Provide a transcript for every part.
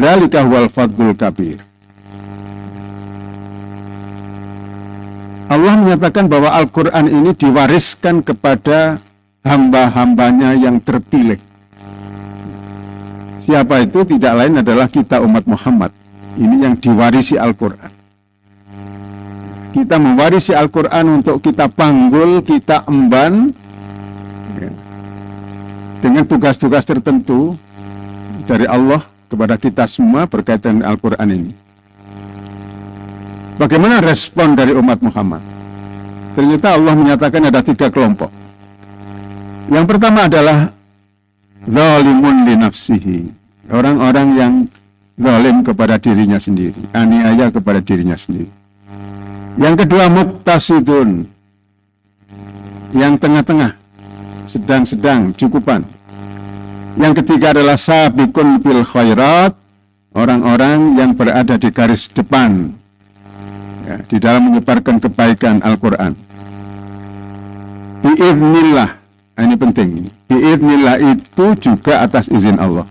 Dzalika huwal fadlul kabir. Allah menyatakan bahwa Al-Quran ini diwariskan kepada hamba-hambanya yang terpilih. Siapa itu? Tidak lain adalah kita umat Muhammad. Ini yang diwarisi Al-Quran. Kita mewarisi Al-Quran untuk kita panggul, kita emban dengan tugas-tugas tertentu dari Allah kepada kita semua berkaitan dengan Al-Quran ini. Bagaimana respon dari umat Muhammad? Ternyata Allah menyatakan ada 3 kelompok. Yang pertama adalah zalimun li nafsihi, orang-orang yang zalim kepada dirinya sendiri, aniaya kepada dirinya sendiri. Yang kedua muqtasidun, yang tengah-tengah, sedang-sedang, cukupan. Yang ketiga adalah sabiqun bil khairat, orang-orang yang berada di garis depan di dalam menyebarkan kebaikan Al-Quran. Biiznillah, ini penting. Biiznillah itu juga atas izin Allah.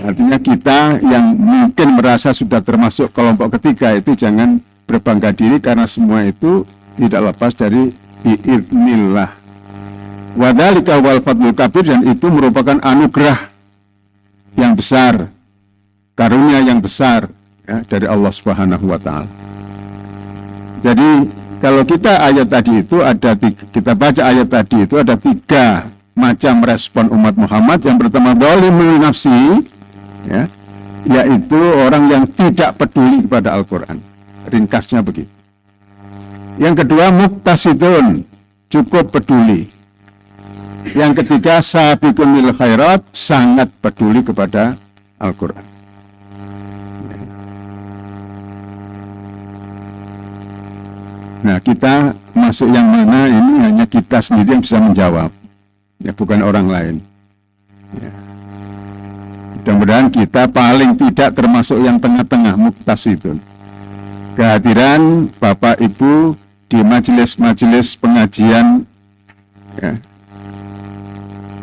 Artinya kita yang mungkin merasa sudah termasuk kelompok ketiga itu jangan berbangga diri, karena semua itu tidak lepas dari biiznillah. Wa dzalika wal fadlul kabir, dan itu merupakan anugerah yang besar, karunia yang besar dari Allah Subhanahu wa taala. Jadi kalau kita ayat tadi itu kita baca ayat tadi itu ada 3 macam respon umat Muhammad. Yang pertama zalimul nafsi, yaitu orang yang tidak peduli kepada Al-Quran. Ringkasnya begitu. Yang kedua muqtasidun, cukup peduli. Yang ketiga sabiqun lil khairat, sangat peduli kepada Al-Quran. Nah, kita masuk yang mana ini hanya kita sendiri yang bisa menjawab, bukan orang lain. Mudah-mudahan kita paling tidak termasuk yang tengah-tengah, muqtasidun. Kehadiran Bapak Ibu di majelis-majelis pengajian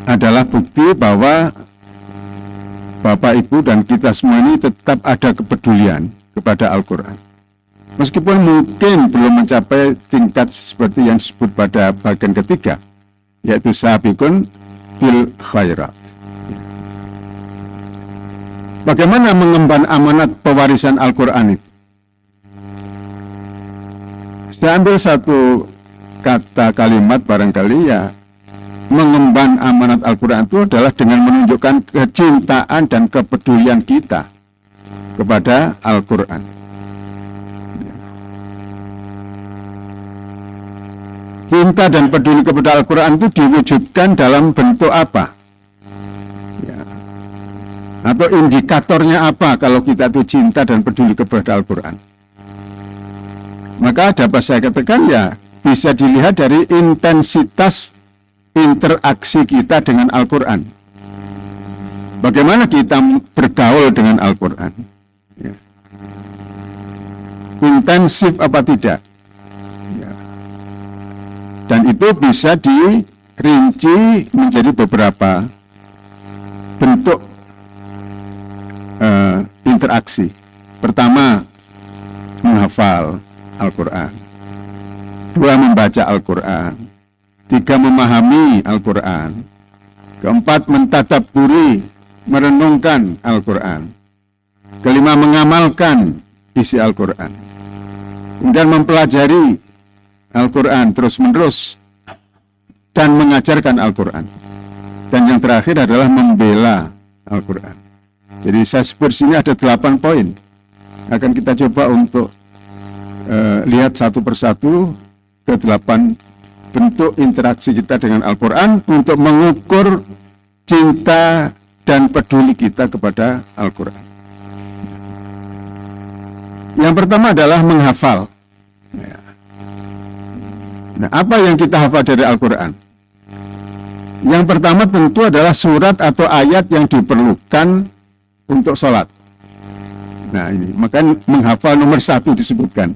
adalah bukti bahwa Bapak Ibu dan kita semua ini tetap ada kepedulian kepada Al-Quran. Meskipun mungkin belum mencapai tingkat seperti yang disebut pada bagian ketiga, yaitu sabiqun bil khairat. Bagaimana mengemban amanat pewarisan Al-Quran itu? Saya ambil satu kata kalimat barangkali mengemban amanat Al-Quran itu adalah dengan menunjukkan kecintaan dan kepedulian kita kepada Al-Quran. Cinta dan peduli kepada Al-Quran itu diwujudkan dalam bentuk apa? Atau indikatornya apa kalau kita itu cinta dan peduli kepada Al-Quran? Maka dapat saya katakan bisa dilihat dari intensitas interaksi kita dengan Al-Quran. Bagaimana kita bergaul dengan Al-Quran? Intensif apa tidak? Dan itu bisa dirinci menjadi beberapa bentuk interaksi. Pertama, menghafal Al-Quran. 2, membaca Al-Quran. 3, memahami Al-Quran. 4, mentadabburi, merenungkan Al-Quran. 5, mengamalkan isi Al-Quran. Kemudian mempelajari Al-Quran terus-menerus dan mengajarkan Al-Quran. Dan yang terakhir adalah membela Al-Quran. Jadi saya sebut sini ada 8 poin. Akan kita coba untuk lihat satu persatu ke 8 bentuk interaksi kita dengan Al-Quran untuk mengukur cinta dan peduli kita kepada Al-Quran. Yang pertama adalah menghafal. Nah, apa yang kita hafal dari Al-Quran? Yang pertama tentu adalah surat atau ayat yang diperlukan untuk sholat. Nah ini, maka menghafal nomor 1 disebutkan.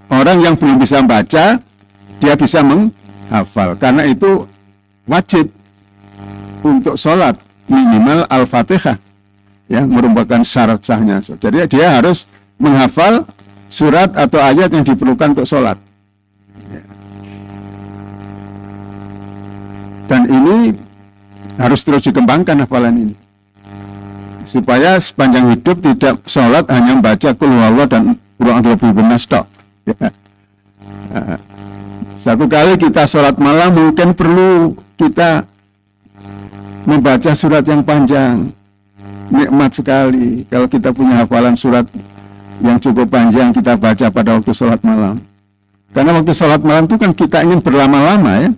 Orang yang belum bisa membaca, dia bisa menghafal. Karena itu wajib untuk sholat minimal Al-Fatihah. ya, merupakan syarat sahnya. Jadi dia harus menghafal surat atau ayat yang diperlukan untuk sholat. Dan ini harus terus dikembangkan hafalan ini, supaya sepanjang hidup tidak sholat hanya membaca qul huwallahu dan qul a'udzu birabbin nas tok. Satu kali kita sholat malam mungkin perlu kita membaca surat yang panjang. Nikmat sekali kalau kita punya hafalan surat yang cukup panjang kita baca pada waktu sholat malam. Karena waktu sholat malam itu kan kita ingin berlama-lama ya.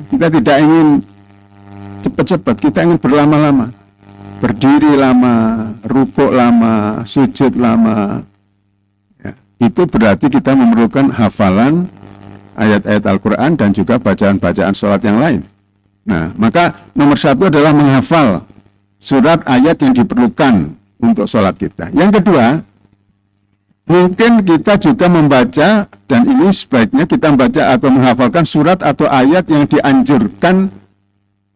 Kita tidak ingin cepat-cepat, kita ingin berlama-lama. Berdiri lama, rukuk lama, sujud lama. Ya, itu berarti kita memerlukan hafalan ayat-ayat Al-Quran dan juga bacaan-bacaan sholat yang lain. Nah, maka nomor satu adalah menghafal surat ayat yang diperlukan untuk sholat kita. Yang kedua, mungkin kita juga membaca, dan ini sebaiknya kita membaca atau menghafalkan surat atau ayat yang dianjurkan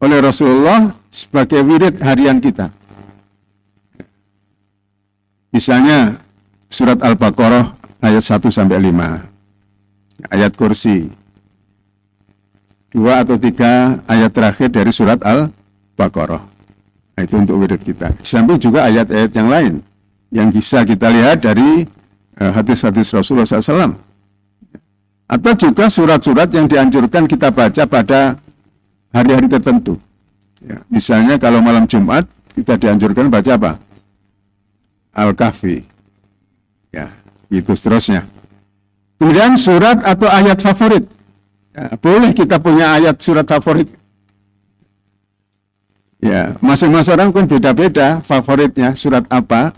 oleh Rasulullah sebagai wirid harian kita. Misalnya surat Al-Baqarah ayat 1-5, ayat kursi, 2 atau 3 ayat terakhir dari surat Al-Baqarah. Nah, itu untuk wirid kita. Sampai juga ayat-ayat yang lain yang bisa kita lihat dari hadis-hadis Rasulullah SAW. Atau juga surat-surat yang dianjurkan kita baca pada hari-hari tertentu. Ya, misalnya kalau malam Jumat kita dianjurkan baca apa? Al-Kahfi. Ya, itu seterusnya. Kemudian surat atau ayat favorit. Ya, boleh kita punya ayat surat favorit. Ya, masing-masing orang pun beda-beda favoritnya surat apa.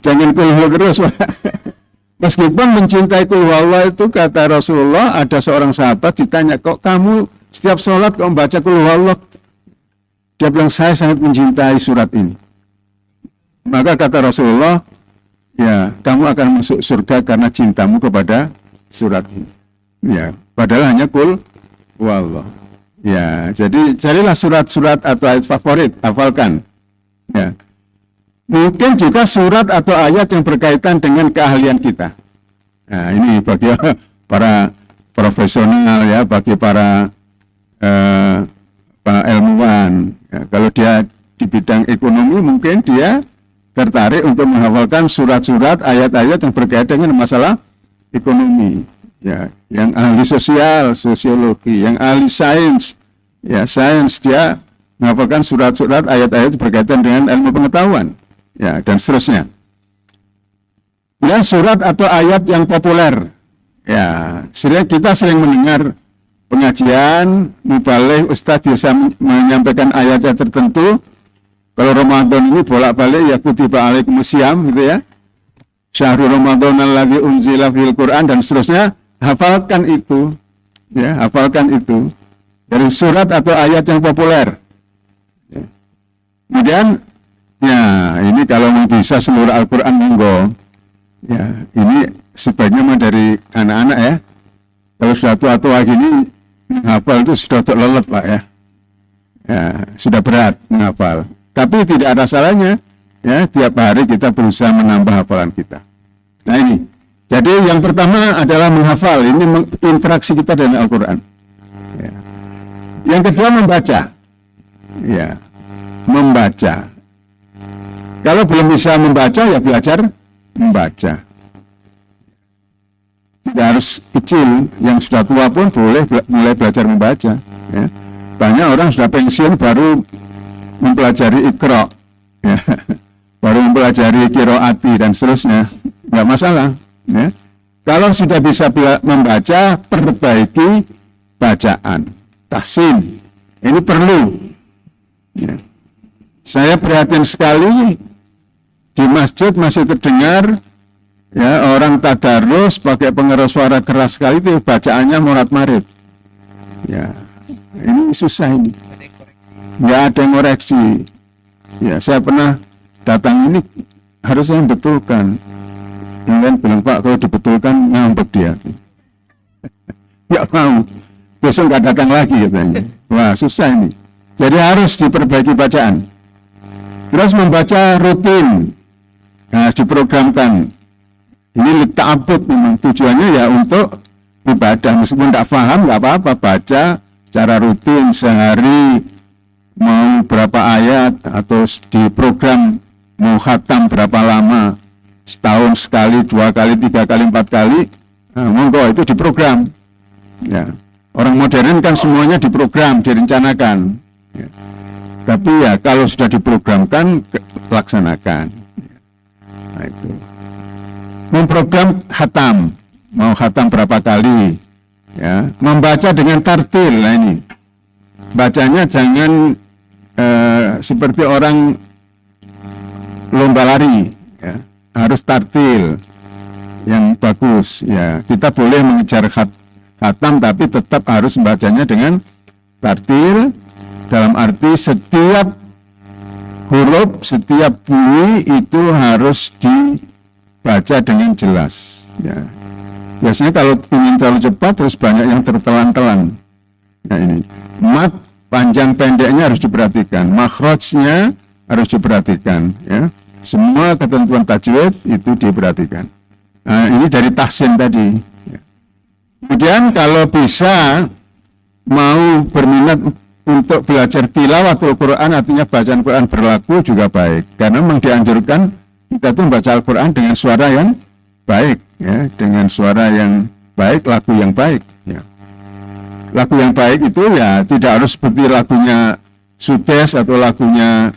Jangan kulhu terus, Pak. Meskipun mencintai kulhu Allah itu, kata Rasulullah, ada seorang sahabat ditanya, kok kamu setiap sholat kok membaca kulhu Allah? Dia bilang, saya sangat mencintai surat ini. Maka kata Rasulullah, ya, kamu akan masuk surga karena cintamu kepada surat ini. Ya, padahal hanya kulhu Allah. Ya, jadi carilah surat-surat atau ayat favorit, hafalkan. Ya. Mungkin juga surat atau ayat yang berkaitan dengan keahlian kita. Nah, ini bagi para profesional ya, bagi para ilmuwan. Ya, kalau dia di bidang ekonomi, mungkin dia tertarik untuk menghafalkan surat-surat, ayat-ayat yang berkaitan dengan masalah ekonomi. Ya, yang ahli sosial, sosiologi, yang ahli sains, ya sains, dia menghafalkan surat-surat, ayat-ayat berkaitan dengan ilmu pengetahuan. Ya, dan seterusnya. Ya, surat atau ayat yang populer. Ya, kita sering mendengar pengajian, mubaligh, ustaz biasa menyampaikan ayat-ayat tertentu. Kalau Ramadan ini bolak-balik, ya kutiba alaikumusiyam, gitu ya. Syahrul Ramadan alladzi unzila fil Quran, dan seterusnya. Hafalkan itu. Ya, hafalkan itu. Dari surat atau ayat yang populer. Ya. Kemudian, ya, ini kalau bisa seluruh Al-Quran monggo. Ya, ini sebaiknya dari anak-anak ya. Kalau sudah tua-tua gini, menghafal itu sudah lelet Pak ya. Ya, sudah berat menghafal. Tapi tidak ada salahnya, ya, tiap hari kita berusaha menambah hafalan kita. Nah ini, jadi yang pertama adalah menghafal. Ini interaksi kita dengan Al-Quran. Ya. Yang kedua membaca. Ya, membaca. Kalau belum bisa membaca, ya belajar membaca. Tidak harus kecil, yang sudah tua pun boleh mulai belajar membaca. Ya. Banyak orang sudah pensiun baru mempelajari Iqra, ya. Baru mempelajari Qiraati dan seterusnya, nggak masalah. Ya. Kalau sudah bisa membaca, perbaiki bacaan, tahsin. Ini perlu. Ya. Saya prihatin sekali di masjid masih terdengar ya orang tadarus pakai pengeras suara keras sekali, itu bacaannya morat-marit. Ya, ini susah ini. Nggak ada yang koreksi. Ya, saya pernah datang ini harusnya membetulkan. Yang lain bilang, Pak, kalau dibetulkan ngambek dia. Nggak mau. Besok nggak datang lagi katanya. Wah, susah ini. Jadi harus diperbaiki bacaan. Terus membaca rutin, nah, diprogramkan. Ini ta'abbud memang tujuannya ya untuk ibadah. Meskipun tidak paham, nggak apa-apa, baca secara rutin sehari mau berapa ayat atau diprogram mau khatam berapa lama, setahun sekali, 2 kali, 3 kali, 4 kali, nah, monggo itu diprogram. Ya. Orang modern kan semuanya diprogram, direncanakan. Ya. Tapi ya kalau sudah diprogramkan, laksanakan. Nah, itu. Memprogram khatam, mau khatam berapa kali, ya. Membaca dengan tartil, nah ini. Bacanya jangan seperti orang lomba lari, ya. Harus tartil, yang bagus. Ya, kita boleh mengejar khatam, tapi tetap harus membacanya dengan tartil. Dalam arti setiap huruf, setiap bunyi itu harus dibaca dengan jelas. Ya. Biasanya kalau ingin terlalu cepat, terus banyak yang tertelan-telan. Nah ini, mat panjang pendeknya harus diperhatikan, makhrajnya harus diperhatikan. Ya. Semua ketentuan tajwid itu diperhatikan. Nah, ini dari tahsin tadi. Ya. Kemudian kalau bisa mau berminat untuk belajar tilawatul Quran, artinya bacaan Quran berlaku juga baik. Karena memang dianjurkan kita tuh membaca Al-Quran dengan suara yang baik, ya, dengan suara yang baik, lagu yang baik. Ya. Lagu yang baik itu ya tidak harus seperti lagunya Sudes atau lagunya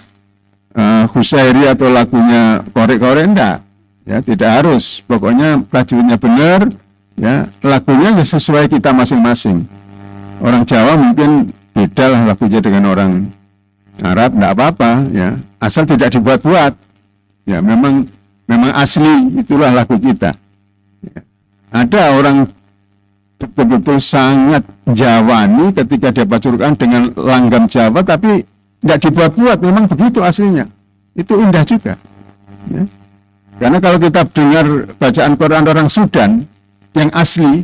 Husairi atau lagunya Korek-Korek, enggak. Ya, tidak harus. Pokoknya tajwidnya benar, ya, lagunya ya sesuai kita masing-masing. Orang Jawa mungkin beda lah lagunya dengan orang Arab, enggak apa-apa, ya. Asal tidak dibuat-buat. Ya, memang asli, itulah lagu kita. Ya. Ada orang betul-betul sangat Jawani ketika dia baca Quran dengan langgam Jawa, tapi tidak dibuat-buat, memang begitu aslinya. Itu indah juga. Ya. Karena kalau kita dengar bacaan Quran orang Sudan yang asli,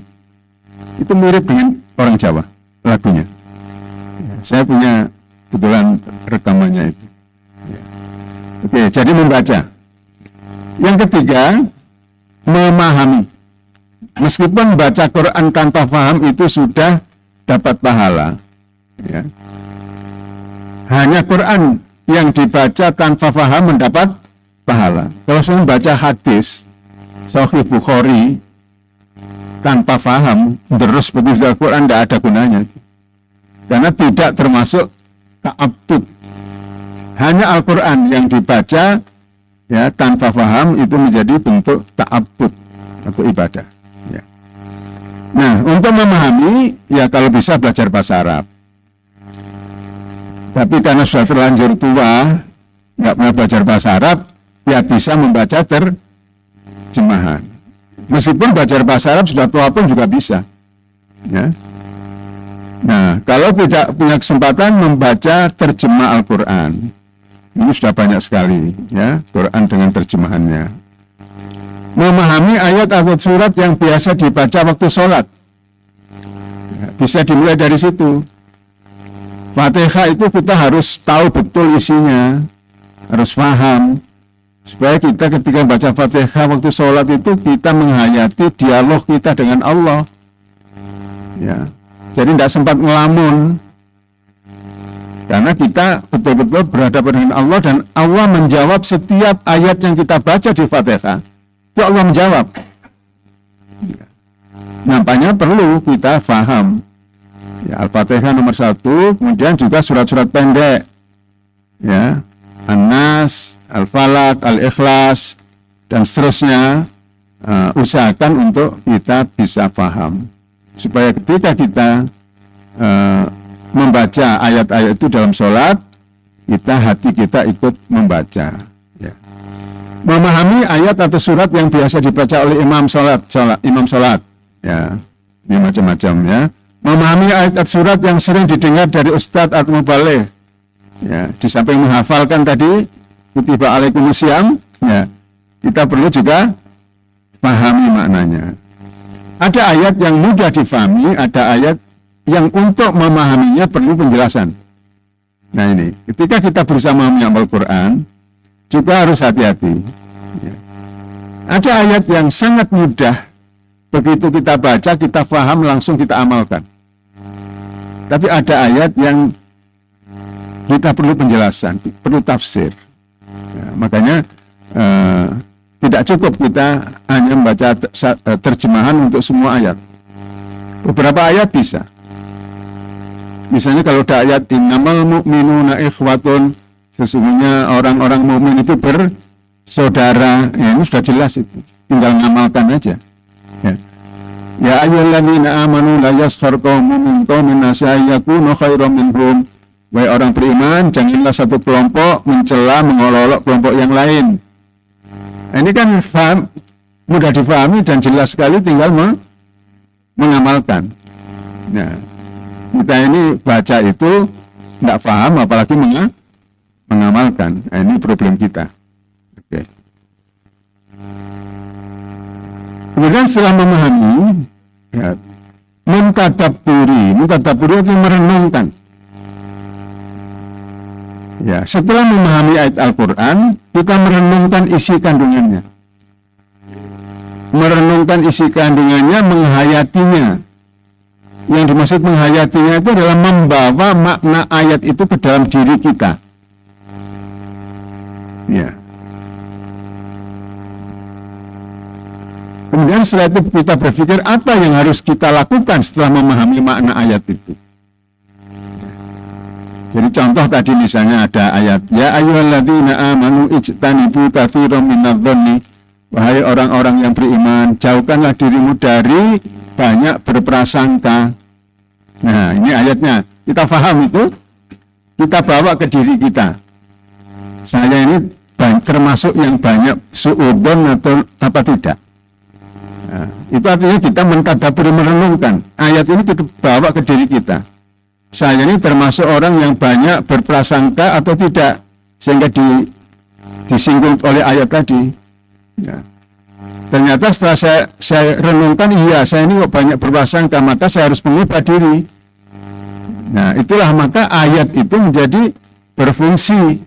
itu mirip dengan orang Jawa lagunya. Ya, saya punya kebetulan rekamannya itu. Ya. Oke, jadi membaca. Yang ketiga, memahami. Meskipun baca Quran tanpa paham itu sudah dapat pahala. Ya. Hanya Quran yang dibaca tanpa paham mendapat pahala. Kalau saya membaca hadis Sahih Bukhari tanpa paham, terus begitu Al-Quran tidak ada gunanya. Karena tidak termasuk ta'abbud. Hanya Al-Quran yang dibaca ya tanpa paham itu menjadi bentuk ta'abbud atau ibadah. Ya. Nah, untuk memahami ya kalau bisa belajar bahasa Arab. Tapi karena sudah terlanjur tua, nggak pernah belajar bahasa Arab, ya bisa membaca terjemahan. Meskipun belajar bahasa Arab sudah tua pun juga bisa. Ya. Nah, kalau tidak punya kesempatan membaca terjemah Al-Quran, ini sudah banyak sekali, ya, Quran dengan terjemahannya. Memahami ayat atau surat yang biasa dibaca waktu sholat, ya, bisa dimulai dari situ. Fatihah itu kita harus tahu betul isinya, harus paham, supaya kita ketika baca Fatihah waktu sholat itu kita menghayati dialog kita dengan Allah. Ya. Jadi tidak sempat ngelamun, karena kita betul-betul berhadapan dengan Allah dan Allah menjawab setiap ayat yang kita baca di Fatihah. Itu Allah menjawab. Nampaknya perlu kita paham. Ya, Al-Fatihah nomor 1, kemudian juga surat-surat pendek. Ya, An-Nas, Al-Falaq, Al-Ikhlas, dan seterusnya. Usahakan untuk kita bisa paham. Supaya ketika kita membaca ayat-ayat itu dalam sholat, hati kita ikut membaca. Ya. Memahami ayat atau surat yang biasa dibaca oleh imam sholat. Ya, ini macam-macam ya. Memahami ayat atau surat yang sering didengar dari ustadz atau mubaligh. Ya, di samping menghafalkan tadi kutiba alaikumusiyam, ya, kita perlu juga pahami maknanya. Ada ayat yang mudah difahami, ada ayat yang untuk memahaminya perlu penjelasan. Nah ini, ketika kita berusaha memahami Al-Quran, juga harus hati-hati. Ya. Ada ayat yang sangat mudah, begitu kita baca, kita paham, langsung kita amalkan. Tapi ada ayat yang kita perlu penjelasan, perlu tafsir. Ya, makanya tidak cukup kita hanya membaca terjemahan untuk semua ayat. Beberapa ayat bisa. Misalnya kalau ada ayat innamal mu'minuna ikhwatun, sesungguhnya orang-orang mukmin itu bersaudara, ya ini sudah jelas itu, tinggal ngamalkan aja. Ya ayyuhalladzina amanu la yaskhar qaumun min qaumin asa yakunu khairam minhum. Wahai orang beriman, janganlah satu kelompok mencela, mengolok kelompok yang lain. Nah, ini kan mudah difahami dan jelas sekali, tinggal mengamalkan. Nah, kita ini baca itu tidak paham, apalagi mengamalkan. Nah, ini problem kita. Oke. Kemudian setelah memahami, ya, mentadabburi itu merenungkan. Ya, setelah memahami ayat Al-Quran, kita merenungkan isi kandungannya. Merenungkan isi kandungannya, menghayatinya. Yang dimaksud menghayatinya itu adalah membawa makna ayat itu ke dalam diri kita. Ya. Kemudian setelah itu kita berpikir apa yang harus kita lakukan setelah memahami makna ayat itu. Jadi contoh tadi misalnya ada ayat ya ayyuhalladzina amanu ijtanibu katsiran minadh-dhanni, wahai orang-orang yang beriman, jauhkanlah dirimu dari banyak berprasangka. Nah, ini ayatnya. Kita paham itu, kita bawa ke diri kita. Saya ini termasuk yang banyak suudzon atau apa tidak. Nah, itu artinya kita mentadabbur, merenungkan. Ayat ini kita bawa ke diri kita. Saya ini termasuk orang yang banyak berprasangka atau tidak, sehingga disinggung oleh ayat tadi. Ya. Ternyata setelah saya renungkan, iya saya ini kok banyak berprasangka, maka saya harus mengubah diri. Nah itulah maka ayat itu menjadi berfungsi.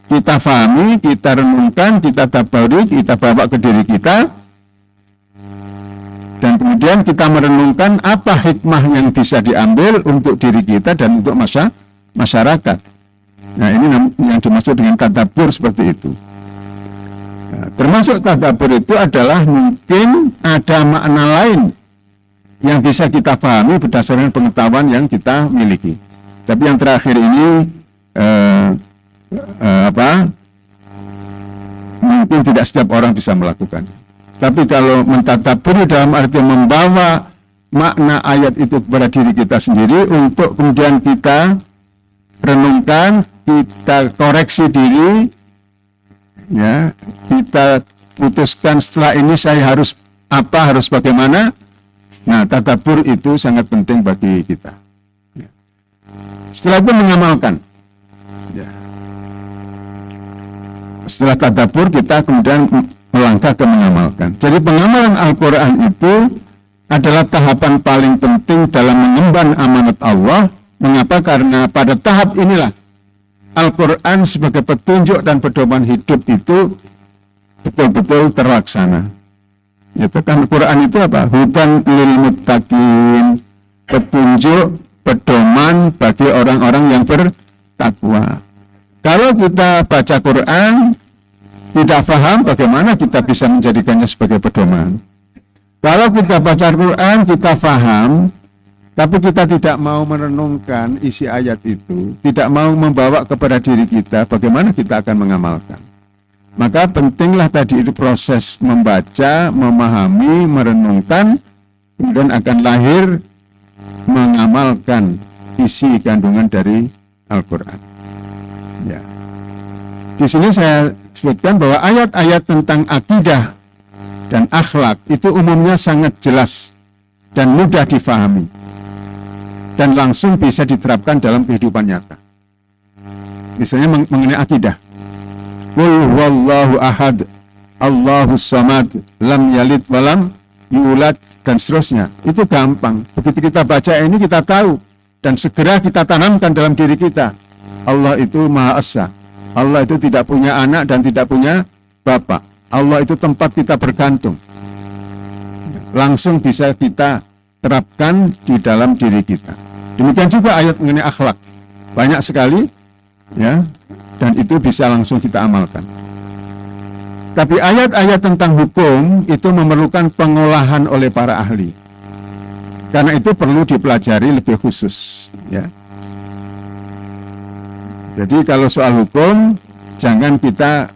Kita pahami, kita renungkan, kita tadabburi, kita bawa ke diri kita. Dan kemudian kita merenungkan apa hikmah yang bisa diambil untuk diri kita dan untuk masyarakat. Nah ini yang dimaksud dengan tadabbur seperti itu. Nah, termasuk tadabbur itu adalah mungkin ada makna lain yang bisa kita pahami berdasarkan pengetahuan yang kita miliki. Tapi yang terakhir ini mungkin tidak setiap orang bisa melakukan. Tapi kalau mentadabburi dalam arti membawa makna ayat itu kepada diri kita sendiri untuk kemudian kita renungkan, kita koreksi diri, ya, kita putuskan setelah ini saya harus apa, harus bagaimana. Nah, tadabbur itu sangat penting bagi kita. Ya. Setelah itu mengamalkan. Ya. Setelah tadabbur kita kemudian melangkah ke mengamalkan. Jadi pengamalan Al-Quran itu adalah tahapan paling penting dalam mengemban amanat Allah. Mengapa? Karena pada tahap inilah Al-Quran sebagai petunjuk dan pedoman hidup itu betul-betul terlaksana. Itu kan Al-Quran itu apa? Hudan lil muttaqin, petunjuk, pedoman bagi orang-orang yang bertakwa. Kalau kita baca Quran tidak paham, bagaimana kita bisa menjadikannya sebagai pedoman? Kalau kita baca Al-Quran, kita paham, tapi kita tidak mau merenungkan isi ayat itu, tidak mau membawa kepada diri kita, bagaimana kita akan mengamalkan? Maka pentinglah tadi itu proses membaca, memahami, merenungkan, kemudian akan lahir mengamalkan isi kandungan dari Al-Quran. Ya. Di sini saya sebutkan bahwa ayat-ayat tentang akidah dan akhlak itu umumnya sangat jelas dan mudah difahami dan langsung bisa diterapkan dalam kehidupan nyata. Misalnya mengenai akidah, Qul huwallahu ahad, Allahus samad, lam yalid walam yulad, dan seterusnya. Itu gampang. Begitu kita baca ini kita tahu dan segera kita tanamkan dalam diri kita. Allah itu Maha Esa. Allah itu tidak punya anak dan tidak punya bapak. Allah itu tempat kita bergantung. Langsung bisa kita terapkan di dalam diri kita. Demikian juga ayat mengenai akhlak. Banyak sekali, ya, dan itu bisa langsung kita amalkan. Tapi ayat-ayat tentang hukum itu memerlukan pengolahan oleh para ahli. Karena itu perlu dipelajari lebih khusus, ya. Jadi kalau soal hukum, jangan kita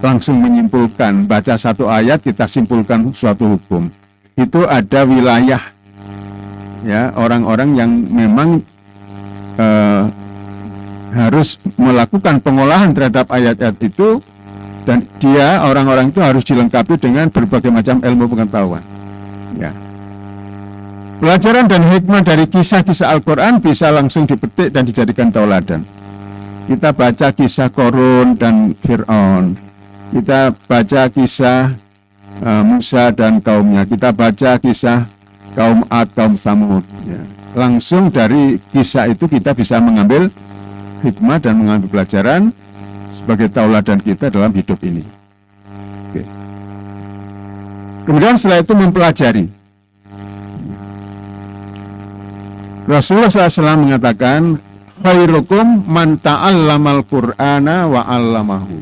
langsung menyimpulkan, baca satu ayat kita simpulkan suatu hukum. Itu ada wilayah, ya, orang-orang yang memang harus melakukan pengolahan terhadap ayat-ayat itu, dan dia, orang-orang itu harus dilengkapi dengan berbagai macam ilmu pengetahuan, ya. Pelajaran dan hikmah dari kisah-kisah Al-Quran bisa langsung dipetik dan dijadikan tauladan. Kita baca kisah Qarun dan Fir'aun, kita baca kisah Musa dan kaumnya, kita baca kisah kaum Ad, kaum Tsamud, ya. Langsung dari kisah itu kita bisa mengambil hikmah dan mengambil pelajaran sebagai tauladan kita dalam hidup ini. Oke. Kemudian setelah itu mempelajari. Rasulullah SAW mengatakan, khairukum man ta'allamal Qur'ana wa 'allamahu.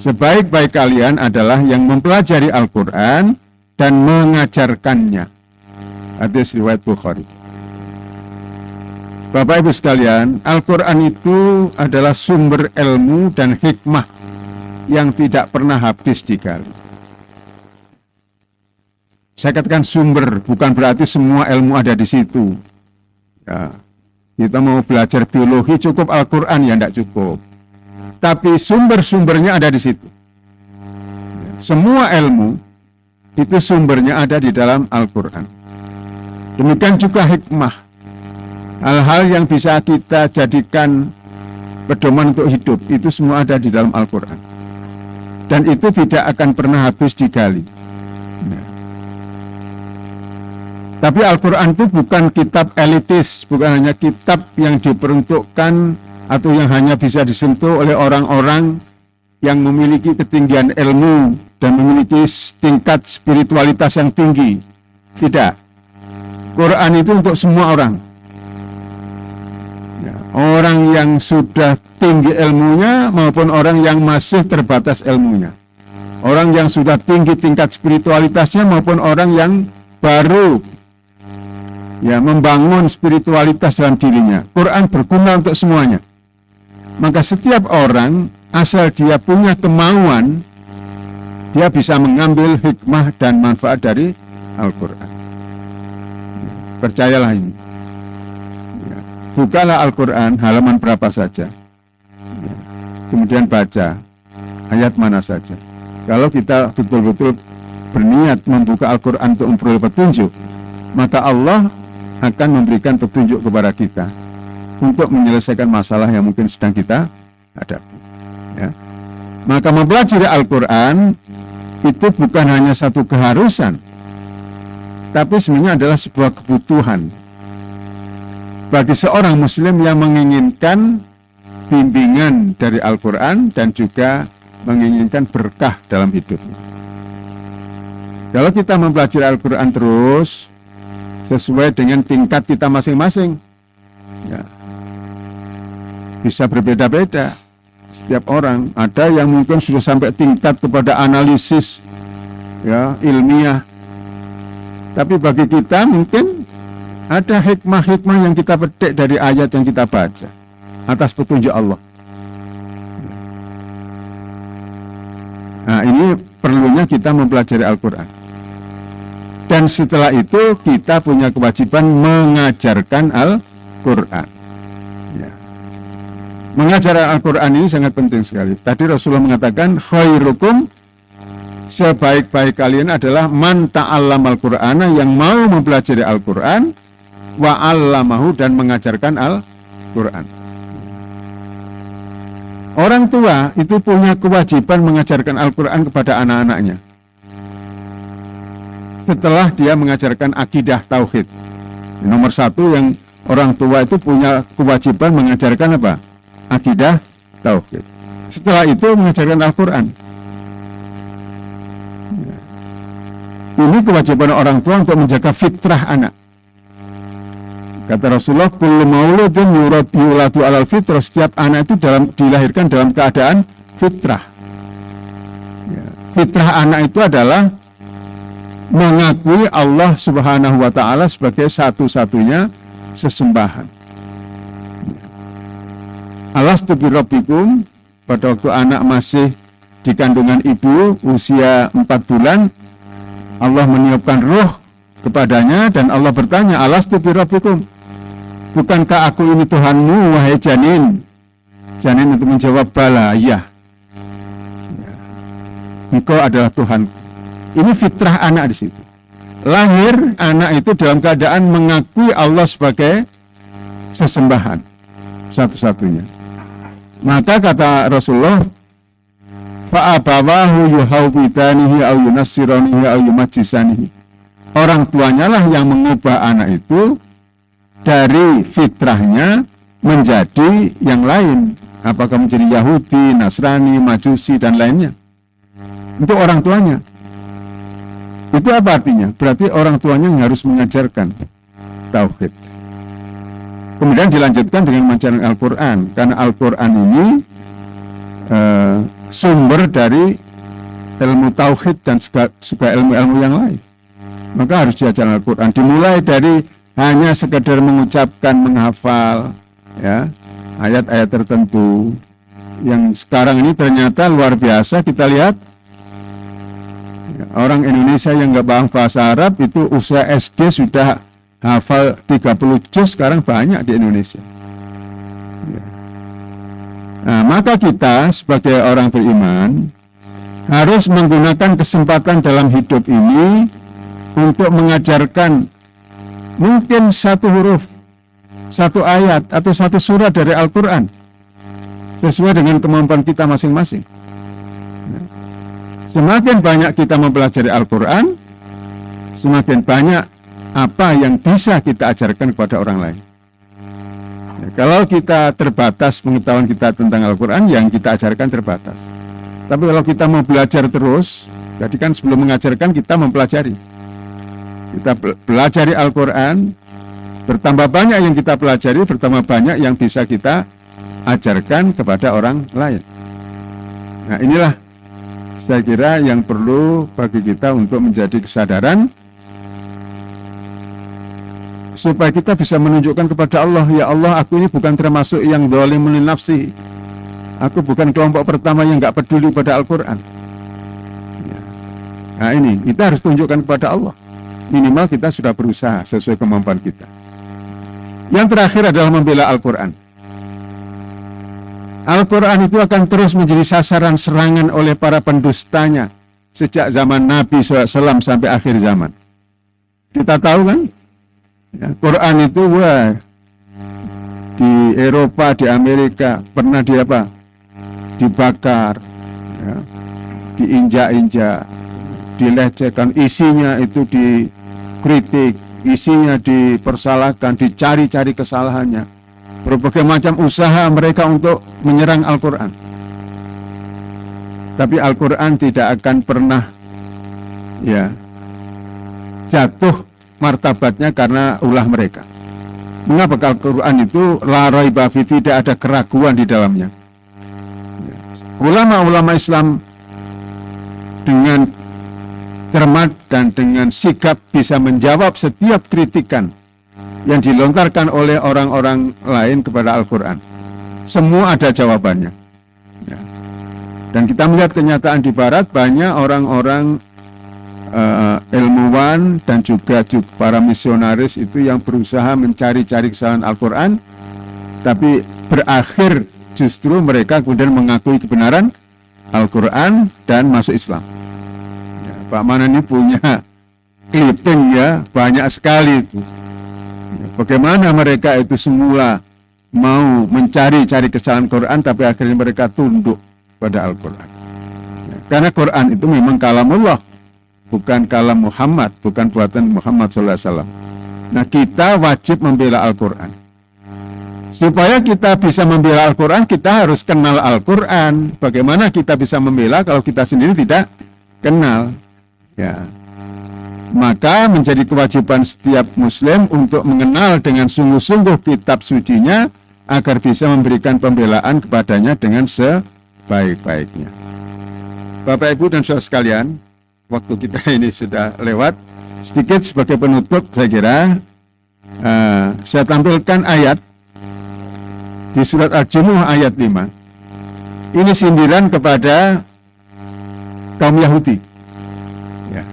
Sebaik-baik kalian adalah yang mempelajari Al-Quran dan mengajarkannya. Hadis riwayat Bukhari. Bapak Ibu sekalian, Al-Quran itu adalah sumber ilmu dan hikmah yang tidak pernah habis digali. Saya katakan sumber, bukan berarti semua ilmu ada di situ. Ya, kita mau belajar biologi cukup Al-Quran, ya tidak cukup. Tapi sumber-sumbernya ada di situ. Semua ilmu itu sumbernya ada di dalam Al-Quran. Demikian juga hikmah. Hal-hal yang bisa kita jadikan pedoman untuk hidup, itu semua ada di dalam Al-Quran. Dan itu tidak akan pernah habis digali. Nah. Tapi Al-Quran itu bukan kitab elitis, bukan hanya kitab yang diperuntukkan atau yang hanya bisa disentuh oleh orang-orang yang memiliki ketinggian ilmu dan memiliki tingkat spiritualitas yang tinggi. Tidak. Quran itu untuk semua orang. Ya, orang yang sudah tinggi ilmunya maupun orang yang masih terbatas ilmunya. Orang yang sudah tinggi tingkat spiritualitasnya maupun orang yang baru, ya, membangun spiritualitas dalam dirinya. Quran berguna untuk semuanya. Maka setiap orang, asal dia punya kemauan, dia bisa mengambil hikmah dan manfaat dari Al-Quran. Percayalah ini. Bukalah Al-Quran, halaman berapa saja. Kemudian baca ayat mana saja. Kalau kita betul-betul berniat membuka Al-Quran untuk memperoleh petunjuk, maka Allah akan memberikan petunjuk kepada kita untuk menyelesaikan masalah yang mungkin sedang kita hadapi. Ya. Maka mempelajari Al-Quran itu bukan hanya satu keharusan, tapi sebenarnya adalah sebuah kebutuhan bagi seorang Muslim yang menginginkan bimbingan dari Al-Quran dan juga menginginkan berkah dalam hidupnya. Kalau kita mempelajari Al-Quran terus sesuai dengan tingkat kita masing-masing, ya, bisa berbeda-beda. Setiap orang, ada yang mungkin sudah sampai tingkat kepada analisis, ya, ilmiah. Tapi bagi kita mungkin ada hikmah-hikmah yang kita petik dari ayat yang kita baca atas petunjuk Allah. Nah, ini perlunya kita mempelajari Al-Quran. Dan setelah itu kita punya kewajiban mengajarkan Al-Quran. Ya. Mengajar Al-Quran ini sangat penting sekali. Tadi Rasulullah mengatakan, khairukum, sebaik-baik kalian adalah man ta'allamal Qur'ana, yang mau mempelajari Al-Quran, wa 'allamahu, dan mengajarkan Al-Quran. Orang tua itu punya kewajiban mengajarkan Al-Quran kepada anak-anaknya. Setelah dia mengajarkan akidah tauhid. Nomor satu yang orang tua itu punya kewajiban mengajarkan apa? akidah tauhid. Setelah itu mengajarkan Al-Quran. Ini kewajiban orang tua untuk menjaga fitrah anak. Kata Rasulullah, kullu mauludin yuladu alal fitrah, setiap anak itu dilahirkan dalam keadaan fitrah. Fitrah anak itu adalah mengakui Allah Subhanahu wa Ta'ala sebagai satu-satunya sesembahan. Alastu bi rabbikum, pada waktu anak masih di kandungan ibu usia 4 bulan, Allah meniupkan ruh kepadanya dan Allah bertanya, alastu bi rabbikum, bukankah aku ini Tuhanmu, wahai janin? Janin itu menjawab, bala, iya, engkau adalah Tuhan. Ini fitrah anak di situ. Lahir anak itu dalam keadaan mengakui Allah sebagai sesembahan satu-satunya. Maka kata Rasulullah, fa'abawahu yuhawwidanihi au yunassiranihi au yumajjisanihi. Orang tuanya lah yang mengubah anak itu dari fitrahnya menjadi yang lain. Apakah menjadi Yahudi, Nasrani, Majusi, dan lainnya. Untuk orang tuanya. Itu apa artinya? Berarti orang tuanya yang harus mengajarkan tauhid. Kemudian dilanjutkan dengan mengajarkan Al-Quran. Karena Al-Quran ini sumber dari ilmu tauhid dan juga ilmu-ilmu yang lain. Maka harus diajarkan Al-Quran. Dimulai dari hanya sekedar mengucapkan, menghafal ya, ayat-ayat tertentu. Yang sekarang ini ternyata luar biasa. Kita lihat orang Indonesia yang nggak paham bahasa Arab itu usia SD sudah hafal 30 juz sekarang banyak di Indonesia. Nah, maka kita sebagai orang beriman harus menggunakan kesempatan dalam hidup ini untuk mengajarkan mungkin satu huruf, satu ayat atau satu surat dari Al-Quran sesuai dengan kemampuan kita masing-masing. Semakin banyak kita mempelajari Al-Quran, semakin banyak apa yang bisa kita ajarkan kepada orang lain. Ya, kalau kita terbatas pengetahuan kita tentang Al-Quran, yang kita ajarkan terbatas. Tapi kalau kita mau belajar terus, jadi kan sebelum mengajarkan kita mempelajari. Kita pelajari Al-Quran, bertambah banyak yang kita pelajari, bertambah banyak yang bisa kita ajarkan kepada orang lain. Nah, inilah saya kira yang perlu bagi kita untuk menjadi kesadaran supaya kita bisa menunjukkan kepada Allah, ya Allah, aku ini bukan termasuk yang dzalimun li nafsi. Aku bukan kelompok pertama yang nggak peduli pada Al-Quran. Nah ini, kita harus tunjukkan kepada Allah. Minimal kita sudah berusaha sesuai kemampuan kita. Yang terakhir adalah membela Al-Quran. Al-Quran itu akan terus menjadi sasaran serangan oleh para pendustanya sejak zaman Nabi SAW sampai akhir zaman. Kita tahu kan? Ya, Quran itu di Eropa, di Amerika pernah dibakar, ya, diinjak-injak, dilecehkan, isinya itu dikritik, isinya dipersalahkan, dicari-cari kesalahannya. Berbagai macam usaha mereka untuk menyerang Al-Quran. Tapi Al-Quran tidak akan pernah ya jatuh martabatnya karena ulah mereka. Mengapa? Al-Quran itu la raiba fi, tidak ada keraguan di dalamnya. Ulama-ulama Islam dengan cermat dan dengan sigap bisa menjawab setiap kritikan yang dilontarkan oleh orang-orang lain kepada Al-Quran. Semua ada jawabannya. Dan kita melihat kenyataan di Barat, banyak orang-orang ilmuwan dan juga para misionaris itu yang berusaha mencari-cari kesalahan Al-Quran, tapi berakhir justru mereka kemudian mengakui kebenaran Al-Quran dan masuk Islam. Ya, Pak Manan ini punya clipping ya, banyak sekali itu. Ya, bagaimana mereka itu semula mau mencari-cari kesalahan Quran, tapi akhirnya mereka tunduk pada Al-Quran. Ya, karena Quran itu memang kalamullah, bukan kalam Muhammad, bukan buatan Muhammad SAW. Nah, kita wajib membela Al-Quran. Supaya kita bisa membela Al-Quran, kita harus kenal Al-Quran. Bagaimana kita bisa membela kalau kita sendiri tidak kenal? Ya. Maka menjadi kewajiban setiap Muslim untuk mengenal dengan sungguh-sungguh kitab sucinya agar bisa memberikan pembelaan kepadanya dengan sebaik-baiknya. Bapak, Ibu, dan saudara sekalian, waktu kita ini sudah lewat. Sedikit sebagai penutup, saya kira saya tampilkan ayat di surat Al-Jumu'ah ayat 5. Ini sindiran kepada kaum Yahudi. Ya.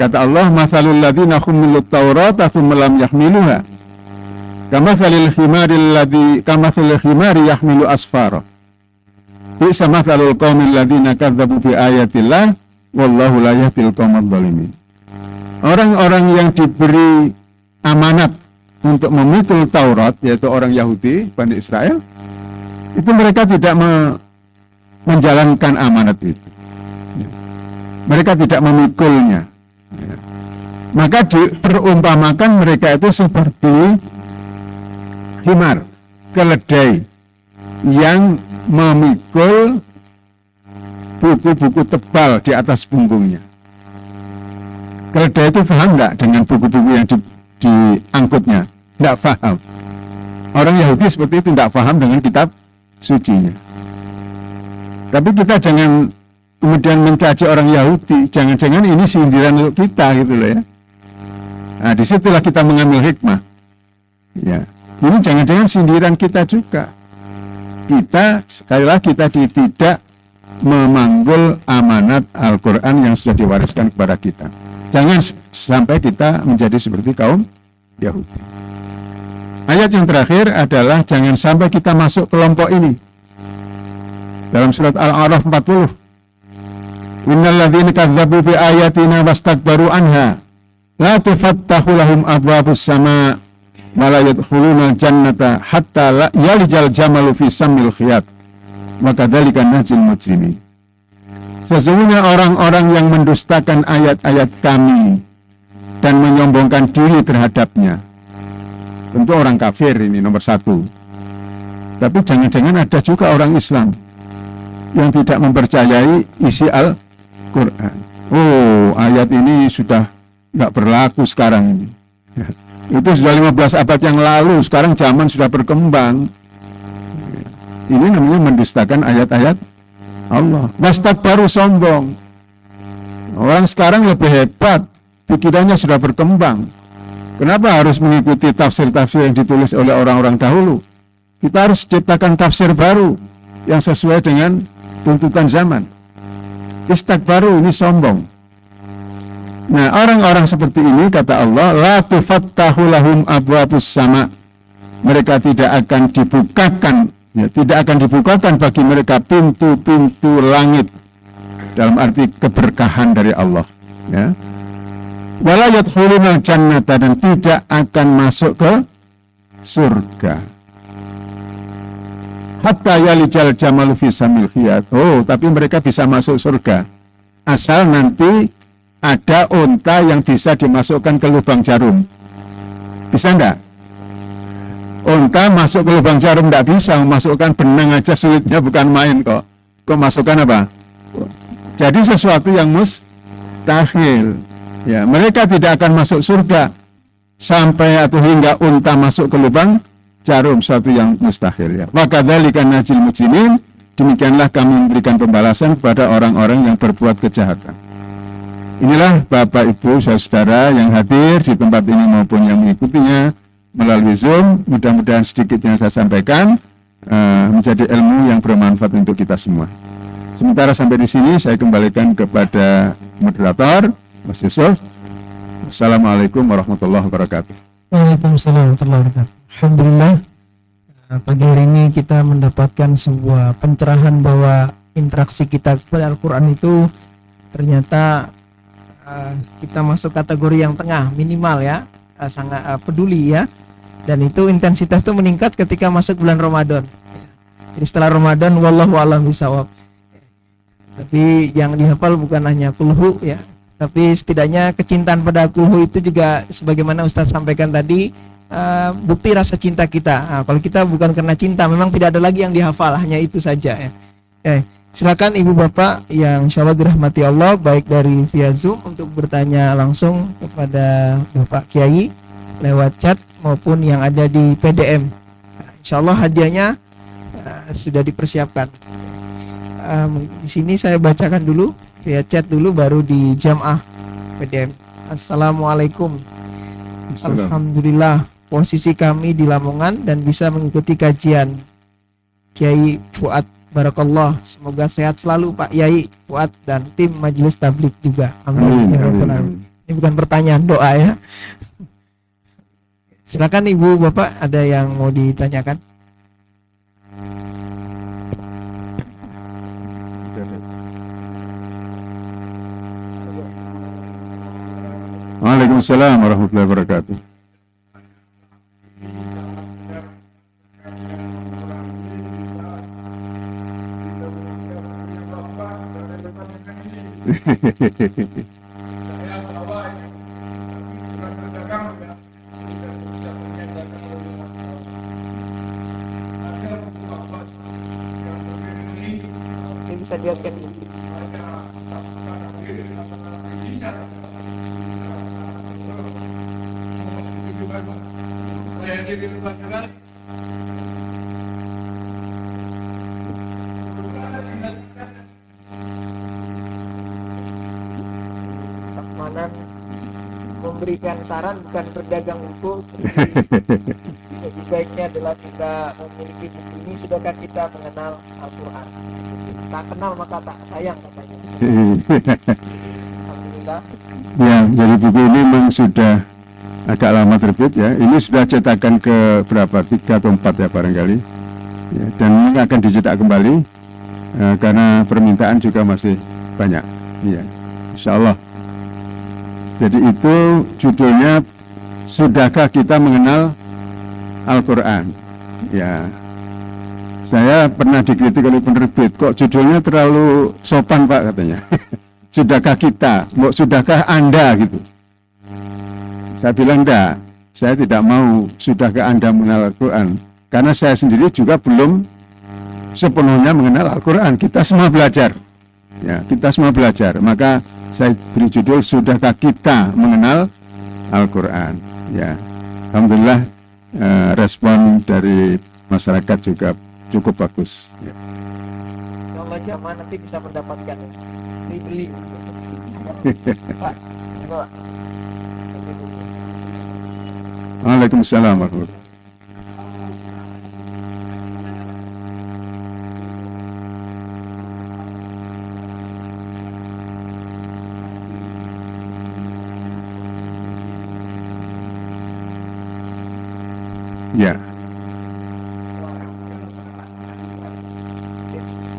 Kata Allah, "Matsalul ladzina humilut Taurata tsumma lam yahmiluha kamatsalil himari yahmilu asfara. Bi'sa matsalul qaumil ladzina kadzdzabu bi ayatillah wallahu la yahdil qaumadh dhalimin." Orang-orang yang diberi amanat untuk memikul Taurat, yaitu orang Yahudi, Bani Israel, itu mereka tidak menjalankan amanat itu. Mereka tidak memikulnya. Maka diperumpamakan mereka itu seperti himar, keledai yang memikul buku-buku tebal di atas punggungnya. Keledai itu paham enggak dengan buku-buku yang diangkutnya? Tidak paham. Orang Yahudi seperti itu tidak paham dengan kitab sucinya. Tapi kita jangan kemudian mencaci orang Yahudi. Jangan-jangan ini sindiran untuk kita gitu loh ya. Nah, disitulah kita mengambil hikmah. Ya, ini jangan-jangan sindiran kita juga. Kita sekali lagi tadi tidak memanggul amanat Al-Quran yang sudah diwariskan kepada kita. Jangan sampai kita menjadi seperti kaum Yahudi. Ayat yang terakhir adalah jangan sampai kita masuk kelompok ini. Dalam surat Al-A'raf 40. Innal ladzina kadzdzabu bi ayatina wastakbaru anha la tufattahu lahum abwabus sama wa la yadkhuluna jannata hatta yalijal jamalu fi sammil khiyat. Wa kadzalika najzil mujrimin. Sesungguhnya orang-orang yang mendustakan ayat-ayat kami dan menyombongkan diri terhadapnya, tentu orang kafir ini nomor satu. Tapi jangan-jangan ada juga orang Islam yang tidak mempercayai isi Al-Quran. Oh, ayat ini sudah nggak berlaku sekarang ini. Itu sudah 15 abad yang lalu, sekarang zaman sudah berkembang. Ini namanya mendustakan ayat-ayat Allah. Wastakbaru, sombong. Orang sekarang lebih hebat, pikirannya sudah berkembang. Kenapa harus mengikuti tafsir-tafsir yang ditulis oleh orang-orang dahulu? Kita harus ciptakan tafsir baru yang sesuai dengan tuntutan zaman. Istakbaru, ini sombong. Nah, orang-orang seperti ini kata Allah, la tufattahu lahum abwabus sama. Mereka tidak akan dibukakan, ya, tidak akan dibukakan bagi mereka pintu-pintu langit dalam arti keberkahan dari Allah, ya. Wala yadkhulunal jannata, dan tidak akan masuk ke surga. Hatta yalijal jamalu fi samil khiyat. Oh, tapi mereka bisa masuk surga asal nanti ada unta yang bisa dimasukkan ke lubang jarum. Bisa enggak? Unta masuk ke lubang jarum enggak bisa, memasukkan benang aja sulitnya, bukan main kok. Kok masukkan apa? Jadi sesuatu yang mustahil. Ya, mereka tidak akan masuk surga sampai atau hingga unta masuk ke lubang jarum, suatu yang mustahil, ya. Wa kadzalika najzil mujrimin, demikianlah kami memberikan pembalasan kepada orang-orang yang berbuat kejahatan. Inilah Bapak Ibu saudara yang hadir di tempat ini maupun yang mengikutinya melalui Zoom. Mudah-mudahan sedikit yang saya sampaikan menjadi ilmu yang bermanfaat untuk kita semua. Sementara sampai di sini saya kembalikan kepada moderator Mas Yusuf. Assalamualaikum warahmatullahi wabarakatuh. Waalaikumsalam warahmatullahi wabarakatuh. Alhamdulillah, pagi hari ini kita mendapatkan sebuah pencerahan bahwa interaksi kita kepada Al-Quran itu ternyata kita masuk kategori yang tengah, minimal ya, sangat peduli ya, dan itu intensitas itu meningkat ketika masuk bulan Ramadan. Jadi setelah Ramadan, wallahu a'lam bishawab. Tapi yang dihafal bukan hanya kulhu ya, tapi setidaknya kecintaan pada kulhu itu juga sebagaimana Ustaz sampaikan tadi, bukti rasa cinta kita. Kalau kita bukan karena cinta, memang tidak ada lagi yang dihafal, hanya itu saja ya. Silakan ibu bapak yang insya Allah dirahmati Allah, baik dari via Zoom untuk bertanya langsung kepada Bapak Kiai lewat chat maupun yang ada di PDM. Insya Allah hadiahnya sudah dipersiapkan. Di sini saya bacakan dulu via chat dulu, baru di Jamaah PDM. Assalamualaikum. Alhamdulillah, posisi kami di Lamongan dan bisa mengikuti kajian. Kiai Fuad, barakallah, semoga sehat selalu Pak Yai Fuad dan tim Majelis Tabligh juga. Amin. Ini bukan pertanyaan, doa ya. Silakan ibu bapak, ada yang mau ditanyakan? Waalaikumsalam warahmatullahi wabarakatuh. Bisa dilihatkan. Rahmanan memberikan saran, bukan berdagang buku. Lebih baiknya adalah kita memiliki buku ini, sedangkan kita mengenal Al-Quran. Tak kenal maka tak sayang katanya. Alhamdulillah. Ya, jadi buku ini memang sudah agak lama terbit ya. Ini sudah cetakan ke berapa? 3 atau 4 ya barangkali. Ya, dan ini akan dicetak kembali karena permintaan juga masih banyak. Ya, insya Allah. Jadi itu judulnya, Sudahkah Kita Mengenal Al-Quran? Ya, saya pernah dikritik oleh penerbit, kok judulnya terlalu sopan Pak katanya. Sudahkah kita? Sudahkah Anda gitu? Saya bilang enggak, saya tidak mau sudahkah Anda mengenal Al-Quran, karena saya sendiri juga belum sepenuhnya mengenal Al-Quran. Kita semua belajar, ya, kita semua belajar. Maka saya beri judul Sudahkah Kita Mengenal Al-Quran. Ya, alhamdulillah respon dari masyarakat juga cukup bagus. Ya. Kalau jamaah nanti bisa mendapatkan beli. Pak, Pak. Waalaikumsalam warahmatullahi wabarakatuh. Ya.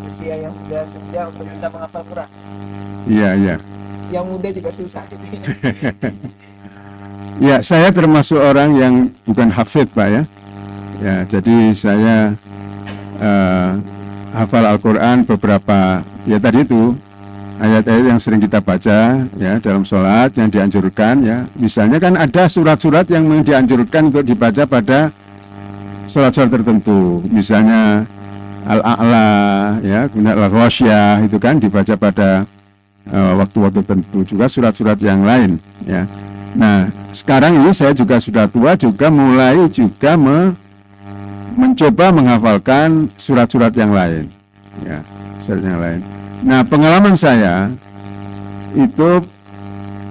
Usia yang sudah senja untuk bisa menghafal Quran. Iya, iya. Yang muda juga susah gitu. Ya, saya termasuk orang yang bukan hafid Pak ya. Ya, jadi saya hafal Al-Quran beberapa, ya tadi itu ayat-ayat yang sering kita baca ya dalam sholat yang dianjurkan ya. Misalnya kan ada surat-surat yang dianjurkan untuk dibaca pada sholat-sholat tertentu. Misalnya Al-A'la ya, kemudian Al-Ghasyiyah itu kan dibaca pada waktu-waktu tertentu, juga surat-surat yang lain ya. Nah, sekarang ini saya juga sudah tua, juga mulai juga mencoba menghafalkan surat-surat yang lain ya, surat yang lain. Nah, pengalaman saya itu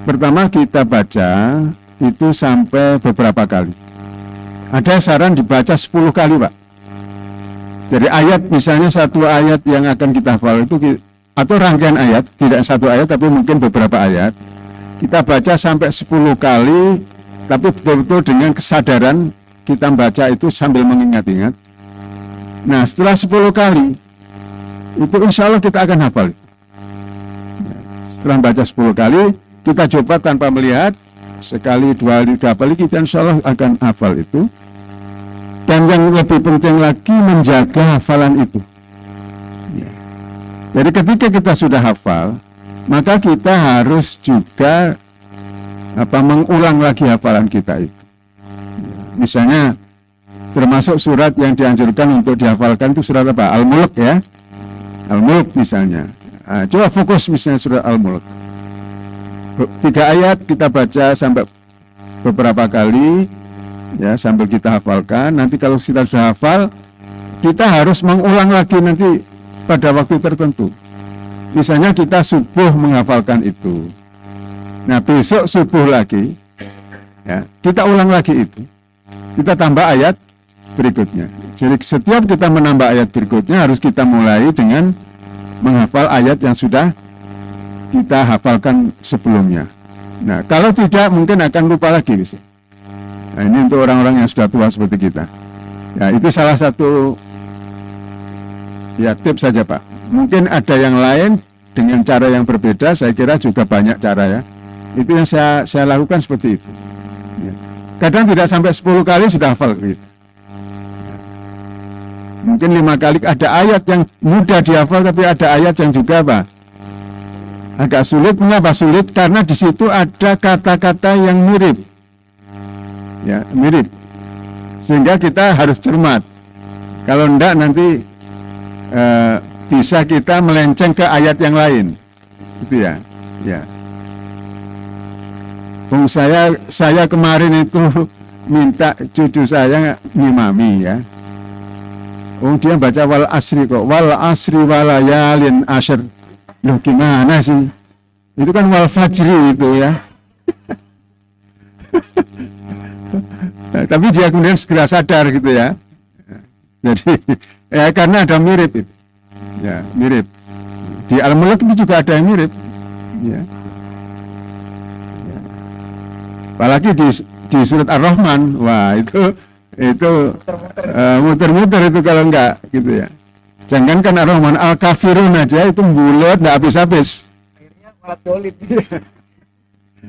pertama kita baca itu sampai beberapa kali. Ada saran dibaca 10 kali Pak. Jadi ayat, misalnya satu ayat yang akan kita hafal itu, atau rangkaian ayat, tidak satu ayat tapi mungkin beberapa ayat, kita baca sampai 10 kali, tapi betul-betul dengan kesadaran kita baca itu sambil mengingat-ingat. Nah, setelah 10 kali, itu insya Allah kita akan hafal. Setelah baca 10 kali, kita coba tanpa melihat, sekali, dua kali, kita insya Allah akan hafal itu. Dan yang lebih penting lagi, menjaga hafalan itu. Jadi ketika kita sudah hafal, maka kita harus juga mengulang lagi hafalan kita itu. Misalnya termasuk surat yang dianjurkan untuk dihafalkan itu surat apa? Al-Mulk ya. Al-Mulk misalnya. Coba fokus misalnya surat Al-Mulk. 3 ayat kita baca sampai beberapa kali ya sambil kita hafalkan. Nanti kalau kita sudah hafal, kita harus mengulang lagi nanti pada waktu tertentu. Misalnya kita subuh menghafalkan itu. Nah besok subuh lagi ya, kita ulang lagi itu. Kita tambah ayat berikutnya. Jadi setiap kita menambah ayat berikutnya harus kita mulai dengan menghafal ayat yang sudah kita hafalkan sebelumnya. Nah, kalau tidak mungkin akan lupa lagi bisa. Nah, ini untuk orang-orang yang sudah tua seperti kita. Ya, itu salah satu ya tips saja Pak. Mungkin ada yang lain dengan cara yang berbeda, saya kira juga banyak cara ya. Itu yang saya lakukan seperti itu. Ya. Kadang tidak sampai 10 kali sudah hafal gitu. Mungkin 5 kali. Ada ayat yang mudah dihafal, tapi ada ayat yang juga apa? Agak sulit. Mengapa sulit? Karena di situ ada kata-kata yang mirip. Ya, mirip. Sehingga kita harus cermat. Kalau enggak nanti bisa kita melenceng ke ayat yang lain. Gitu ya. Ya. Saya kemarin itu minta cucu saya ngimami ya. Dia baca wal asri kok, wal asri walayalin asyr. Loh gimana sih? Itu kan wal fajri itu ya. Tapi dia kemudian segera sadar gitu ya. Jadi ya karena ada mirip itu. Ya, mirip. Di Al-Mulk itu juga ada yang mirip. Ya. Ya. Apalagi di surat Ar-Rahman, wah itu muter-muter itu kalau enggak gitu ya. Jangan kan Ar-Rahman, Al-Kafirun aja itu bulat enggak habis-habis. Akhirnya malah dolid.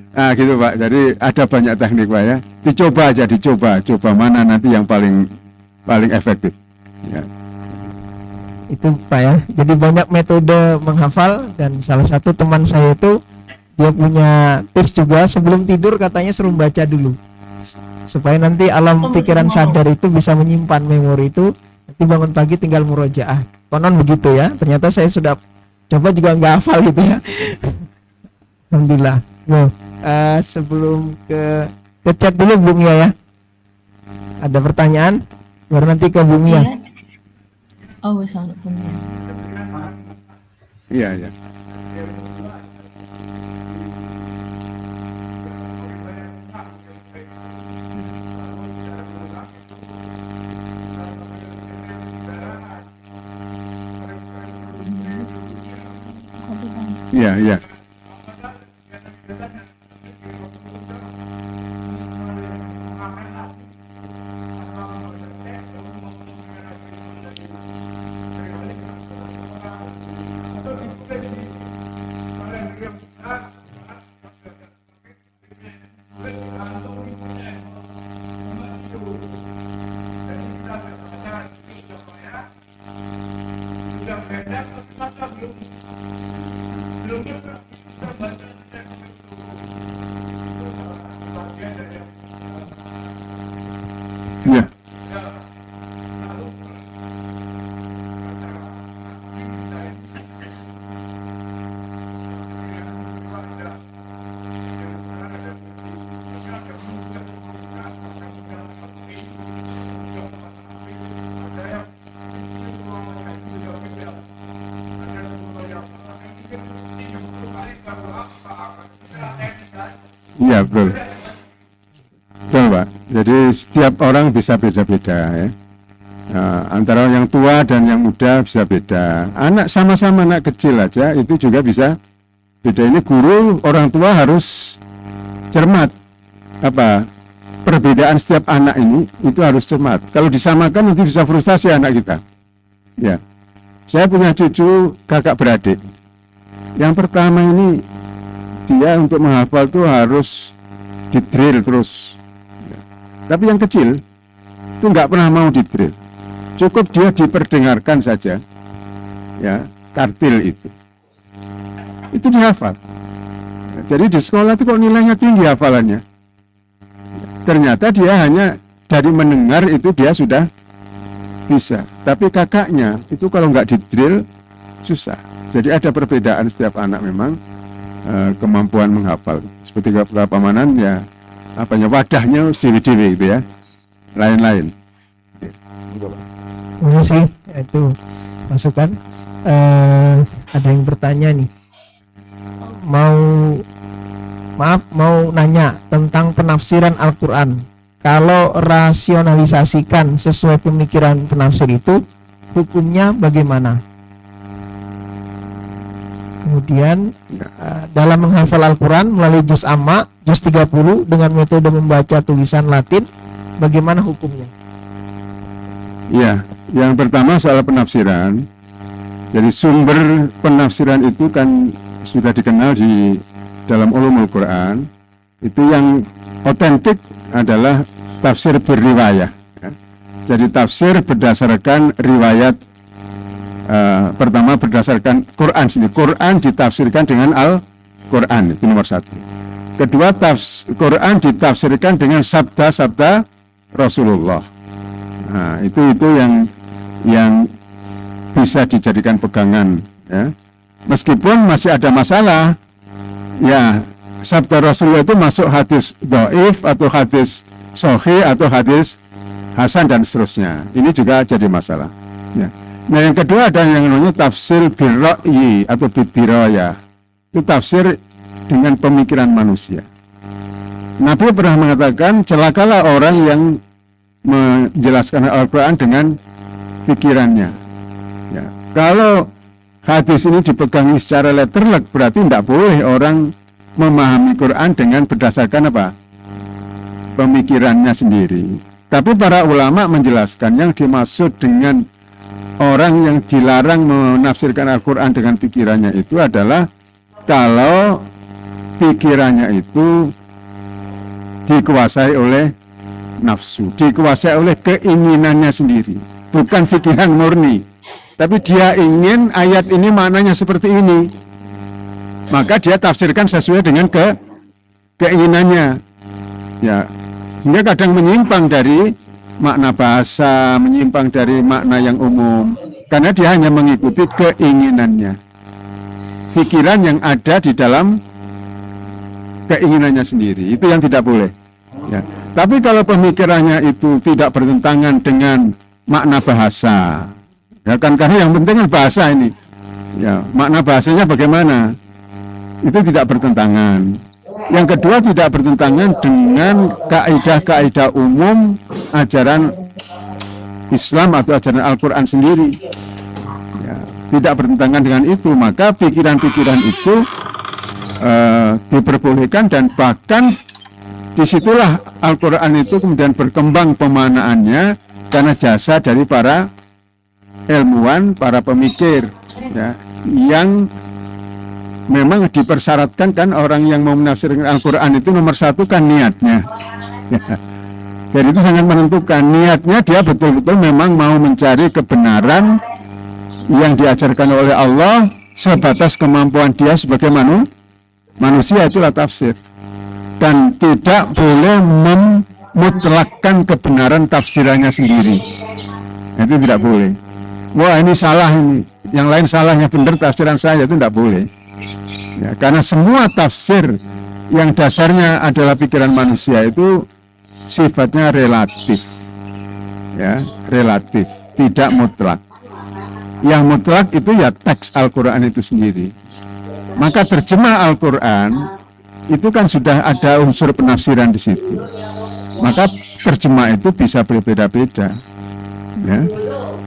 Nah gitu Pak, jadi ada banyak teknik Pak ya. Dicoba aja, coba mana nanti yang paling efektif. Ya. Itu Pak ya. Jadi banyak metode menghafal dan salah satu teman saya itu dia punya tips juga sebelum tidur katanya suruh baca dulu. Supaya nanti alam pikiran sadar itu bisa menyimpan memori itu, nanti bangun pagi tinggal murojaah. Konon begitu ya. Ternyata saya sudah coba juga nggak hafal gitu ya. Alhamdulillah. Wow. Sebelum ke chat dulu Bu Mia ya. Ada pertanyaan? Baru nanti ke Bu Mia. Oh, assalamualaikum. Iya, iya. Iya, iya. Ya. Iya betul. Betul Pak. Jadi setiap orang bisa beda-beda ya. Antara yang tua dan yang muda bisa beda. Anak sama-sama anak kecil aja itu juga bisa beda. Ini guru orang tua harus cermat. Apa perbedaan setiap anak ini itu harus cermat. Kalau disamakan nanti bisa frustasi anak kita. Ya. Saya punya cucu kakak beradik. Yang pertama ini dia untuk menghafal itu harus di-drill terus. Tapi yang kecil itu nggak pernah mau di-drill. Cukup dia diperdengarkan saja. Ya, tartil itu. Itu dihafal. Jadi di sekolah itu kok nilainya tinggi hafalannya. Ternyata dia hanya dari mendengar itu dia sudah bisa. Tapi kakaknya itu kalau nggak di-drill susah. Jadi ada perbedaan setiap anak memang kemampuan menghafal. Seperti keamanan ya, wadahnya dewi-dewi gitu ya, lain-lain. Terima kasih. Itu masukan. Ada yang bertanya nih, mau nanya tentang penafsiran Al-Quran. Kalau rasionalisasikan sesuai pemikiran penafsir itu, hukumnya bagaimana? Kemudian dalam menghafal Al-Quran melalui juz amma, juz 30 dengan metode membaca tulisan Latin, bagaimana hukumnya? Ya, yang pertama soal penafsiran. Jadi sumber penafsiran itu kan sudah dikenal di dalam ulumul Quran. Itu yang otentik adalah tafsir berriwayah. Jadi tafsir berdasarkan riwayat. Pertama berdasarkan Quran sendiri. Quran ditafsirkan dengan Al-Quran, itu nomor satu. Kedua, Quran ditafsirkan dengan sabda-sabda Rasulullah. Nah, itu yang bisa dijadikan pegangan, ya. Meskipun masih ada masalah, ya, sabda Rasulullah itu masuk hadis dhaif atau hadis sahih atau hadis hasan dan seterusnya. Ini juga jadi masalah, ya. Nah, yang kedua ada yang namanya tafsir birra'yi atau bidirayah. Itu tafsir dengan pemikiran manusia. Nabi pernah mengatakan, celakalah orang yang menjelaskan Al-Quran dengan pikirannya. Ya. Kalau hadis ini dipegangi secara letterlek, berarti tidak boleh orang memahami Quran dengan berdasarkan apa? Pemikirannya sendiri. Tapi para ulama menjelaskan yang dimaksud dengan orang yang dilarang menafsirkan Al-Quran dengan pikirannya itu adalah kalau pikirannya itu dikuasai oleh nafsu, dikuasai oleh keinginannya sendiri, bukan pikiran murni. Tapi dia ingin ayat ini maknanya seperti ini, maka dia tafsirkan sesuai dengan keinginannya. Ya, dia kadang menyimpang dari makna bahasa, menyimpang dari makna yang umum, karena dia hanya mengikuti keinginannya, pikiran yang ada di dalam keinginannya sendiri. Itu yang tidak boleh. Ya. Tapi kalau pemikirannya itu tidak bertentangan dengan makna bahasa, ya kan, karena yang penting bahasa ini, ya, makna bahasanya bagaimana, itu tidak bertentangan. Yang kedua, tidak bertentangan dengan kaidah-kaidah umum ajaran Islam atau ajaran Al-Quran sendiri, ya, tidak bertentangan dengan itu. Maka pikiran-pikiran itu diperbolehkan, dan bahkan disitulah Al-Quran itu kemudian berkembang pemanaannya karena jasa dari para ilmuwan, para pemikir, ya, yang memang dipersyaratkan kan orang yang mau menafsirkan Al-Quran itu nomor satu kan niatnya. Ya. Jadi itu sangat menentukan niatnya, dia betul-betul memang mau mencari kebenaran yang diajarkan oleh Allah sebatas kemampuan dia sebagai manusia, itulah tafsir. Dan tidak boleh memutlakkan kebenaran tafsirannya sendiri. Itu tidak boleh. Wah, ini salah, ini yang lain salahnya, benar tafsiran saya, itu tidak boleh. Ya, karena semua tafsir yang dasarnya adalah pikiran manusia itu sifatnya relatif, ya, relatif, tidak mutlak. Yang mutlak itu ya teks Al-Quran itu sendiri. Maka terjemah Al-Quran itu kan sudah ada unsur penafsiran di situ. Maka terjemah itu bisa berbeda-beda, ya.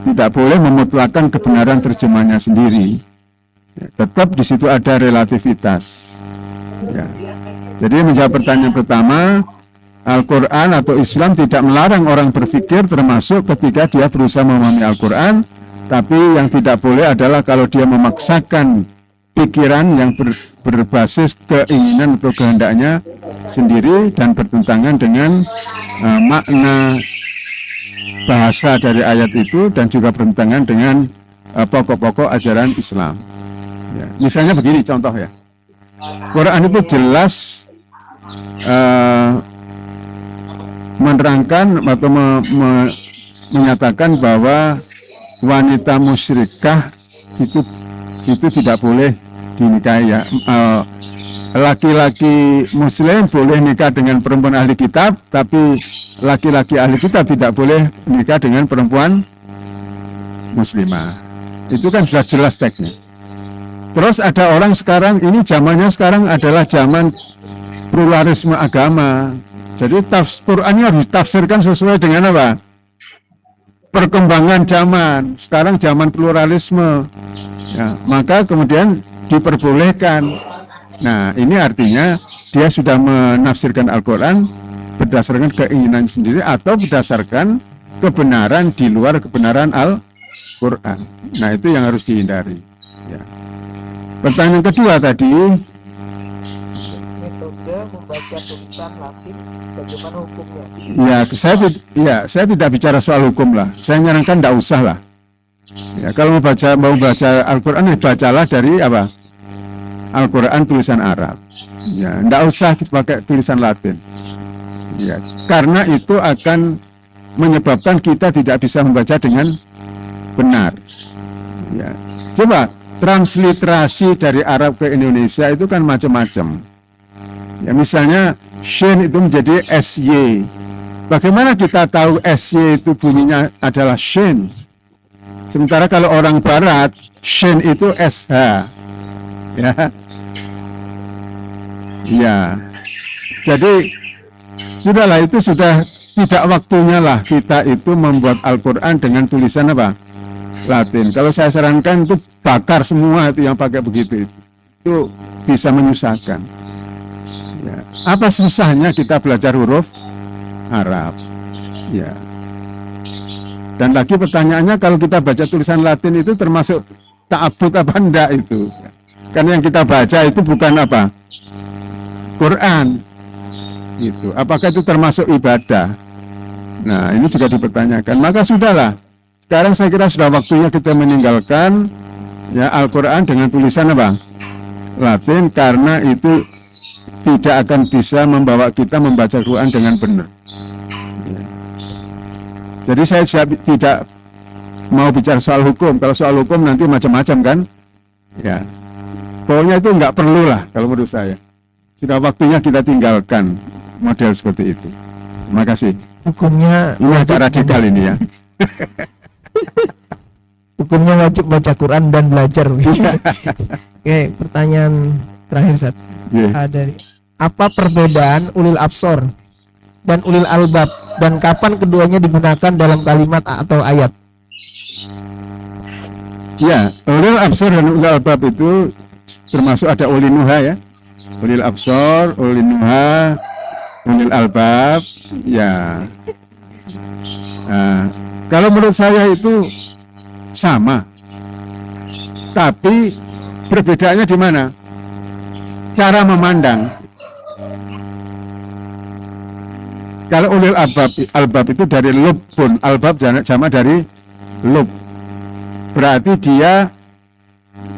Tidak boleh memutlakkan kebenaran terjemahnya sendiri. Ya, tetap di situ ada relativitas. Ya. Jadi menjawab pertanyaan pertama, Al-Quran atau Islam tidak melarang orang berpikir, termasuk ketika dia berusaha memahami Al-Quran. Tapi yang tidak boleh adalah kalau dia memaksakan pikiran yang berbasis keinginan atau kehendaknya sendiri dan bertentangan dengan makna bahasa dari ayat itu, dan juga bertentangan dengan pokok-pokok ajaran Islam. Ya, misalnya begini contoh, ya, Quran itu jelas menerangkan atau menyatakan bahwa wanita musyrikah itu tidak boleh dinikahi ya. Laki-laki muslim boleh nikah dengan perempuan ahli kitab, tapi laki-laki ahli kitab tidak boleh nikah dengan perempuan muslimah. Itu kan sudah jelas teksnya. Terus ada orang sekarang, ini zamannya sekarang adalah zaman pluralisme agama. Jadi Qurannya harus ditafsirkan sesuai dengan apa? Perkembangan zaman. Sekarang zaman pluralisme. Ya, maka kemudian diperbolehkan. Nah, ini artinya dia sudah menafsirkan Al-Quran berdasarkan keinginan sendiri atau berdasarkan kebenaran di luar kebenaran Al-Quran. Nah, itu yang harus dihindari. Ya. Pertanyaan kedua tadi, metode membaca tulisan Latin bagaimana hukumnya? saya tidak bicara soal hukum lah. Saya nyarankan tidak usah lah. Ya, kalau mau baca Al-Quran, bacalah dari apa? Al-Quran tulisan Arab. Ya, tidak usah kita pakai tulisan Latin. Ya, karena itu akan menyebabkan kita tidak bisa membaca dengan benar. Ya. Coba transliterasi dari Arab ke Indonesia itu kan macam-macam. Ya, misalnya Shin itu menjadi SY. Bagaimana kita tahu SY itu bunyinya adalah Shin? Sementara kalau orang Barat, Shin itu SH. Ya. Ya. Jadi sudahlah, itu sudah tidak waktunya lah kita itu membuat Al-Quran dengan tulisan apa? Latin. Kalau saya sarankan itu bakar semua itu yang pakai begitu itu. Itu bisa menyusahkan. Ya. Apa susahnya kita belajar huruf Arab? Ya. Dan lagi pertanyaannya, kalau kita baca tulisan Latin itu termasuk ta'abbud apa enggak itu? Karena yang kita baca itu bukan apa? Quran. Itu. Apakah itu termasuk ibadah? Nah, ini juga dipertanyakan. Maka sudahlah. Sekarang saya kira sudah waktunya kita meninggalkan ya Al-Quran dengan tulisan apa? Latin, karena itu tidak akan bisa membawa kita membaca Quran dengan benar. Ya. Jadi saya tidak mau bicara soal hukum. Kalau soal hukum nanti macam-macam kan? Ya. Pokoknya itu nggak perlu lah kalau menurut saya. Sudah waktunya kita tinggalkan model seperti itu. Terima kasih. Hukumnya Ini acara radikal ini ya. hukumnya wajib baca Quran dan belajar. Oke, pertanyaan terakhir Ustaz. Yeah. Dari apa perbedaan ulil absor dan ulil albab, dan kapan keduanya digunakan dalam kalimat atau ayat? Ya, ulil absor dan ulil albab itu termasuk ada ulil nuha ya. Ulil absor, ulil nuha, ulil albab, ya. Nah, kalau menurut saya itu sama, tapi perbedaannya di mana? Cara memandang. Kalau ulil albab itu dari lubun, albab sama dari lub. Berarti dia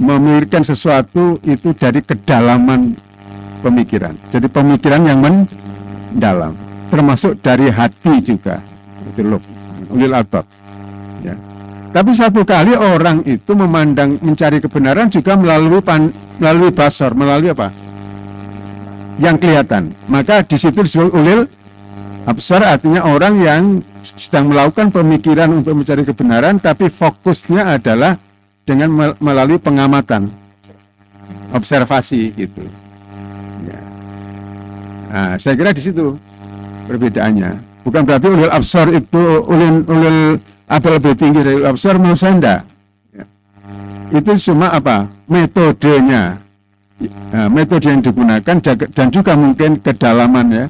memikirkan sesuatu itu dari kedalaman pemikiran. Jadi pemikiran yang mendalam, termasuk dari hati juga. Itu lub, ulil albab. Ya. Tapi satu kali orang itu memandang, mencari kebenaran juga melalui basar, melalui apa? Yang kelihatan. Maka di situ disebut ulil absar, artinya orang yang sedang melakukan pemikiran untuk mencari kebenaran, tapi fokusnya adalah dengan melalui pengamatan, observasi gitu. Ya. Nah, saya kira di situ perbedaannya. Bukan berarti ulil absar itu ulil apa lebih tinggi dari ulil absar, menurut saya enggak. Ya. Itu cuma apa? Metodenya. Nah, metode yang digunakan dan juga mungkin kedalaman ya.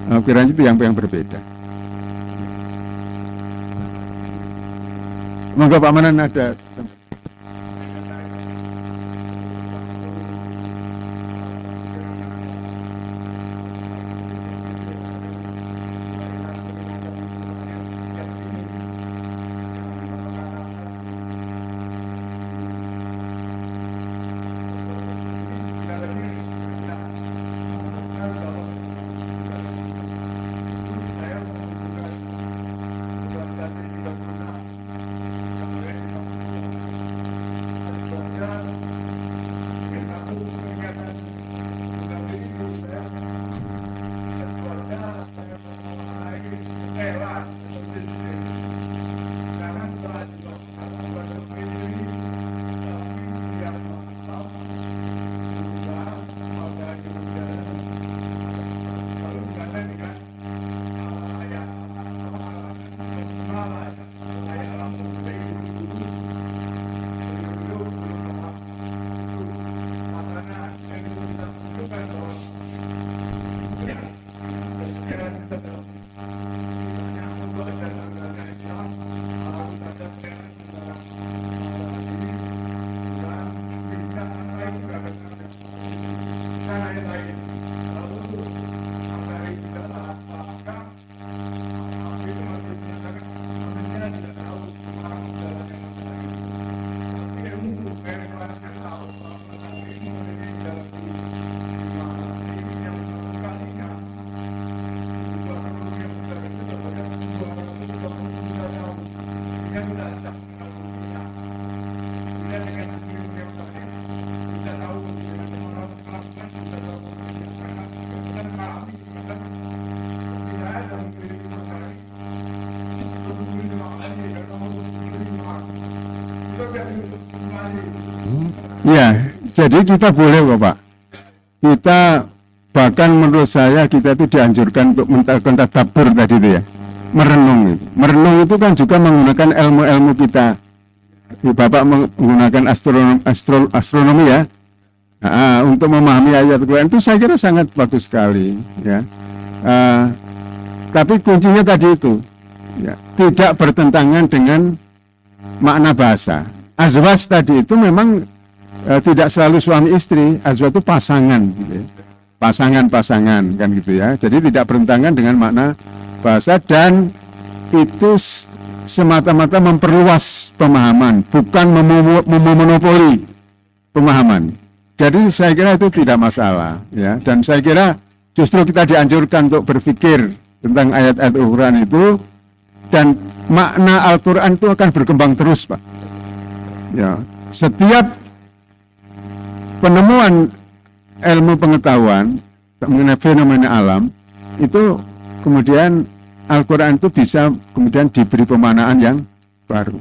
Pikiran itu yang berbeda. Monggo Pak Manan ada. Ya, jadi kita boleh kok Pak. Kita bahkan menurut saya kita itu dianjurkan untuk melakukan tadabbur tadi itu ya. Merenung itu. Merenung itu kan juga menggunakan ilmu-ilmu kita. Bapak menggunakan astronomi ya. Untuk memahami ayat Al-Quran itu saya kira sangat bagus sekali ya. Tapi kuncinya tadi itu ya, tidak bertentangan dengan makna bahasa. Azwaj tadi itu memang tidak selalu suami istri, azwaj itu pasangan gitu ya. Pasangan-pasangan kan gitu ya. Jadi tidak bertentangan dengan makna bahasa dan itu semata-mata memperluas pemahaman, bukan memonopoli pemahaman. Jadi saya kira itu tidak masalah ya, dan saya kira justru kita dianjurkan untuk berpikir tentang ayat-ayat Al-Quran itu, dan makna Al-Quran itu akan berkembang terus Pak. Ya, setiap penemuan ilmu pengetahuan mengenai fenomena alam itu kemudian Al-Quran itu bisa kemudian diberi pemaknaan yang baru.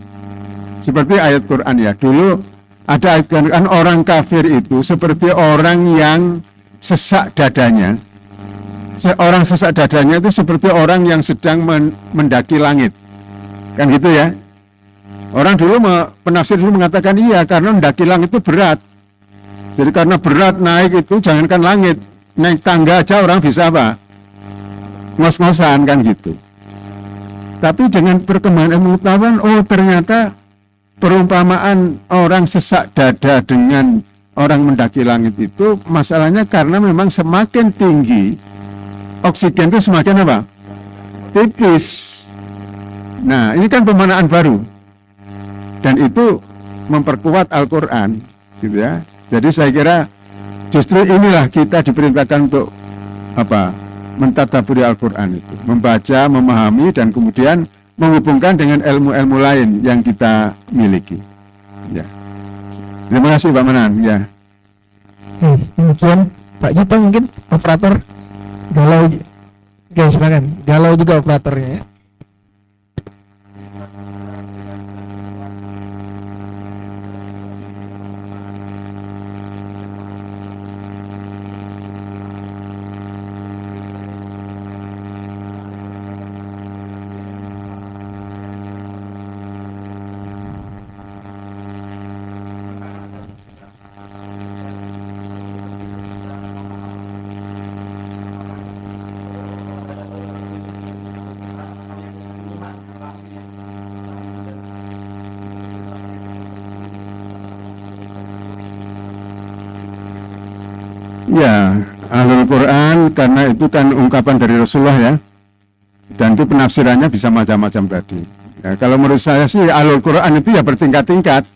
Seperti ayat Quran ya, dulu ada ayat kan orang kafir itu seperti orang yang sesak dadanya. Orang sesak dadanya itu seperti orang yang sedang mendaki langit. Kan gitu ya. Orang dulu penafsir dulu mengatakan iya karena mendaki langit itu berat. Jadi karena berat naik itu jangankan langit, naik tangga aja orang bisa apa? Ngos-ngosan kan gitu. Tapi dengan perkembangan ilmu pengetahuan, oh ternyata perumpamaan orang sesak dada dengan orang mendaki langit itu masalahnya karena memang semakin tinggi oksigen itu semakin apa? Tipis. Nah ini kan pemaknaan baru dan itu memperkuat Al-Quran gitu ya. Jadi saya kira justru inilah kita diperintahkan untuk apa? Mentadabburi Al-Quran itu, membaca, memahami dan kemudian menghubungkan dengan ilmu-ilmu lain yang kita miliki. Ya. Terima kasih Pak Manan. Ya. Demikian Pak Juta mungkin operator galau. Oke, silakan. Galau juga operatornya ya. Ya, Ahlul Quran karena itu kan ungkapan dari Rasulullah ya. Dan itu penafsirannya bisa macam-macam tadi. Ya, kalau menurut saya sih Ahlul Quran itu ya bertingkat-tingkat.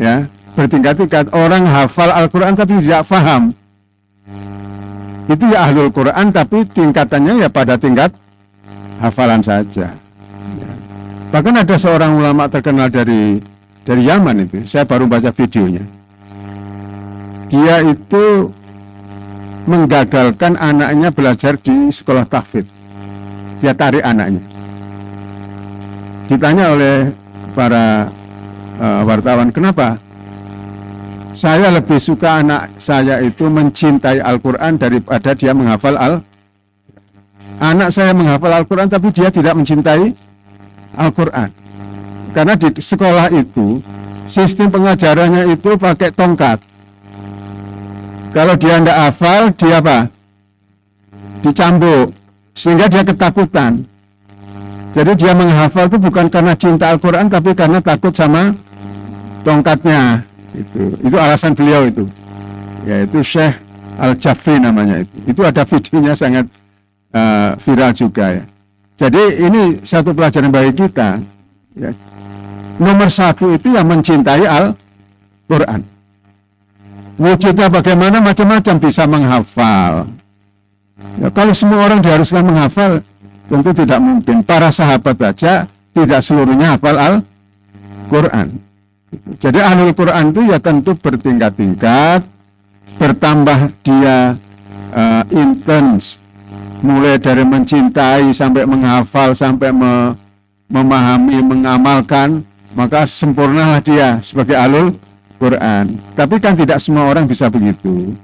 Ya, bertingkat-tingkat. Orang hafal Al-Quran tapi tidak paham. Itu ya Ahlul Quran tapi tingkatannya ya pada tingkat hafalan saja. Ya. Bahkan ada seorang ulama terkenal dari Yaman itu. Saya baru baca videonya. Dia itu menggagalkan anaknya belajar di sekolah tahfidz. Dia tarik anaknya. Ditanya oleh para wartawan, kenapa? Saya lebih suka anak saya itu mencintai Al-Quran daripada dia menghafal Anak saya menghafal Al-Quran tapi dia tidak mencintai Al-Quran. Karena di sekolah itu sistem pengajarannya itu pakai tongkat. Kalau dia tidak hafal, dia apa? Dicambuk, sehingga dia ketakutan. Jadi dia menghafal itu bukan karena cinta Al-Quran, tapi karena takut sama tongkatnya. Itu alasan beliau itu. Yaitu Syekh Al-Jafri namanya itu. Itu ada videonya sangat viral juga ya. Jadi ini satu pelajaran bagi kita. Ya. Nomor satu itu yang mencintai Al-Quran. Wujudnya bagaimana macam-macam bisa menghafal. Ya, kalau semua orang diharuskan menghafal, tentu tidak mungkin. Para sahabat saja tidak seluruhnya hafal Al-Quran. Jadi Ahlul Quran itu ya tentu bertingkat-tingkat, bertambah dia intens, mulai dari mencintai sampai menghafal sampai memahami, mengamalkan, maka sempurnalah dia sebagai Ahlul Quran. Tapi kan tidak semua orang bisa begitu.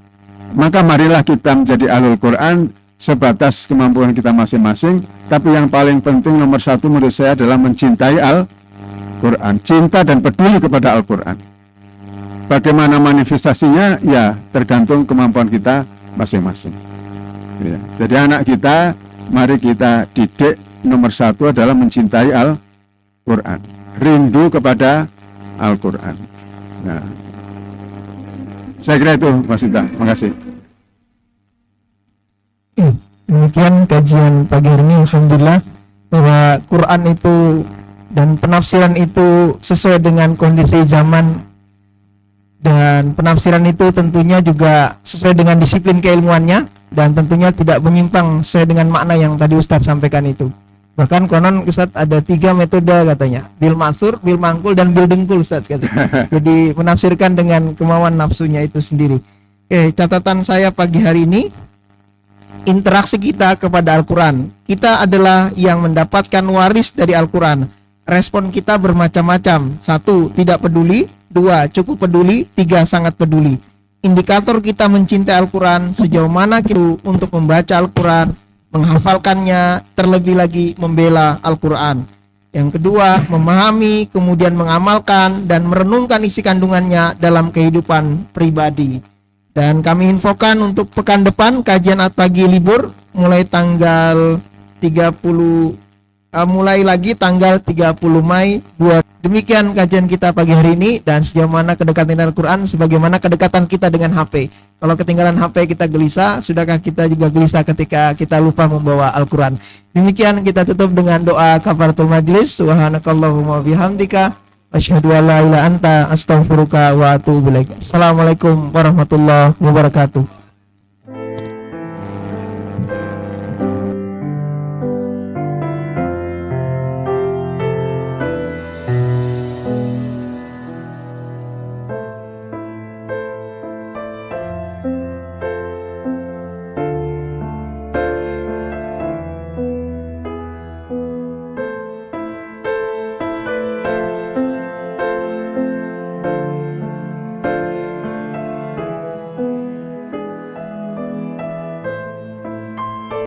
Maka marilah kita menjadi ahlul Quran sebatas kemampuan kita masing-masing. Tapi yang paling penting nomor satu menurut saya adalah mencintai Al-Quran. Cinta dan peduli kepada Al-Quran. Bagaimana manifestasinya? Ya tergantung kemampuan kita masing-masing. Ya. Jadi anak kita, mari kita didik nomor satu adalah mencintai Al-Quran. Rindu kepada Al-Quran. Nah, saya kira itu Mas Ita. Makasih. Demikian kajian pagi hari ini, alhamdulillah bahwa Quran itu dan penafsiran itu sesuai dengan kondisi zaman, dan penafsiran itu tentunya juga sesuai dengan disiplin keilmuannya, dan tentunya tidak menyimpang sesuai dengan makna yang tadi Ustadz sampaikan itu. Bahkan konon Ustadz ada 3 metode katanya, bil maksur, bil mangkul, dan bil dengkul Ustadz katanya. Jadi menafsirkan dengan kemauan nafsunya itu sendiri. Oke, catatan saya pagi hari ini, interaksi kita kepada Al-Quran. Kita adalah yang mendapatkan waris dari Al-Quran. Respon kita bermacam-macam. 1, tidak peduli. 2, cukup peduli. 3, sangat peduli. Indikator kita mencintai Al-Quran, sejauh mana kita untuk membaca Al-Quran, menghafalkannya, terlebih lagi membela Al-Quran. Yang kedua, memahami, kemudian mengamalkan dan merenungkan isi kandungannya dalam kehidupan pribadi. Dan kami infokan untuk pekan depan kajian pagi libur mulai tanggal 30 mulai lagi tanggal 30 Mai 2. Demikian kajian kita pagi hari ini, dan sejauh mana kedekatan dengan Al-Quran sebagaimana kedekatan kita dengan HP. Kalau ketinggalan HP kita gelisah, sudahkah kita juga gelisah ketika kita lupa membawa Al-Quran? Demikian kita tutup dengan doa kafaratul majlis. Subhanakallahumma bihamdika asyhadu an la ilaha illa anta astaghfiruka wa atubu ilaik. Assalamualaikum warahmatullahi wabarakatuh.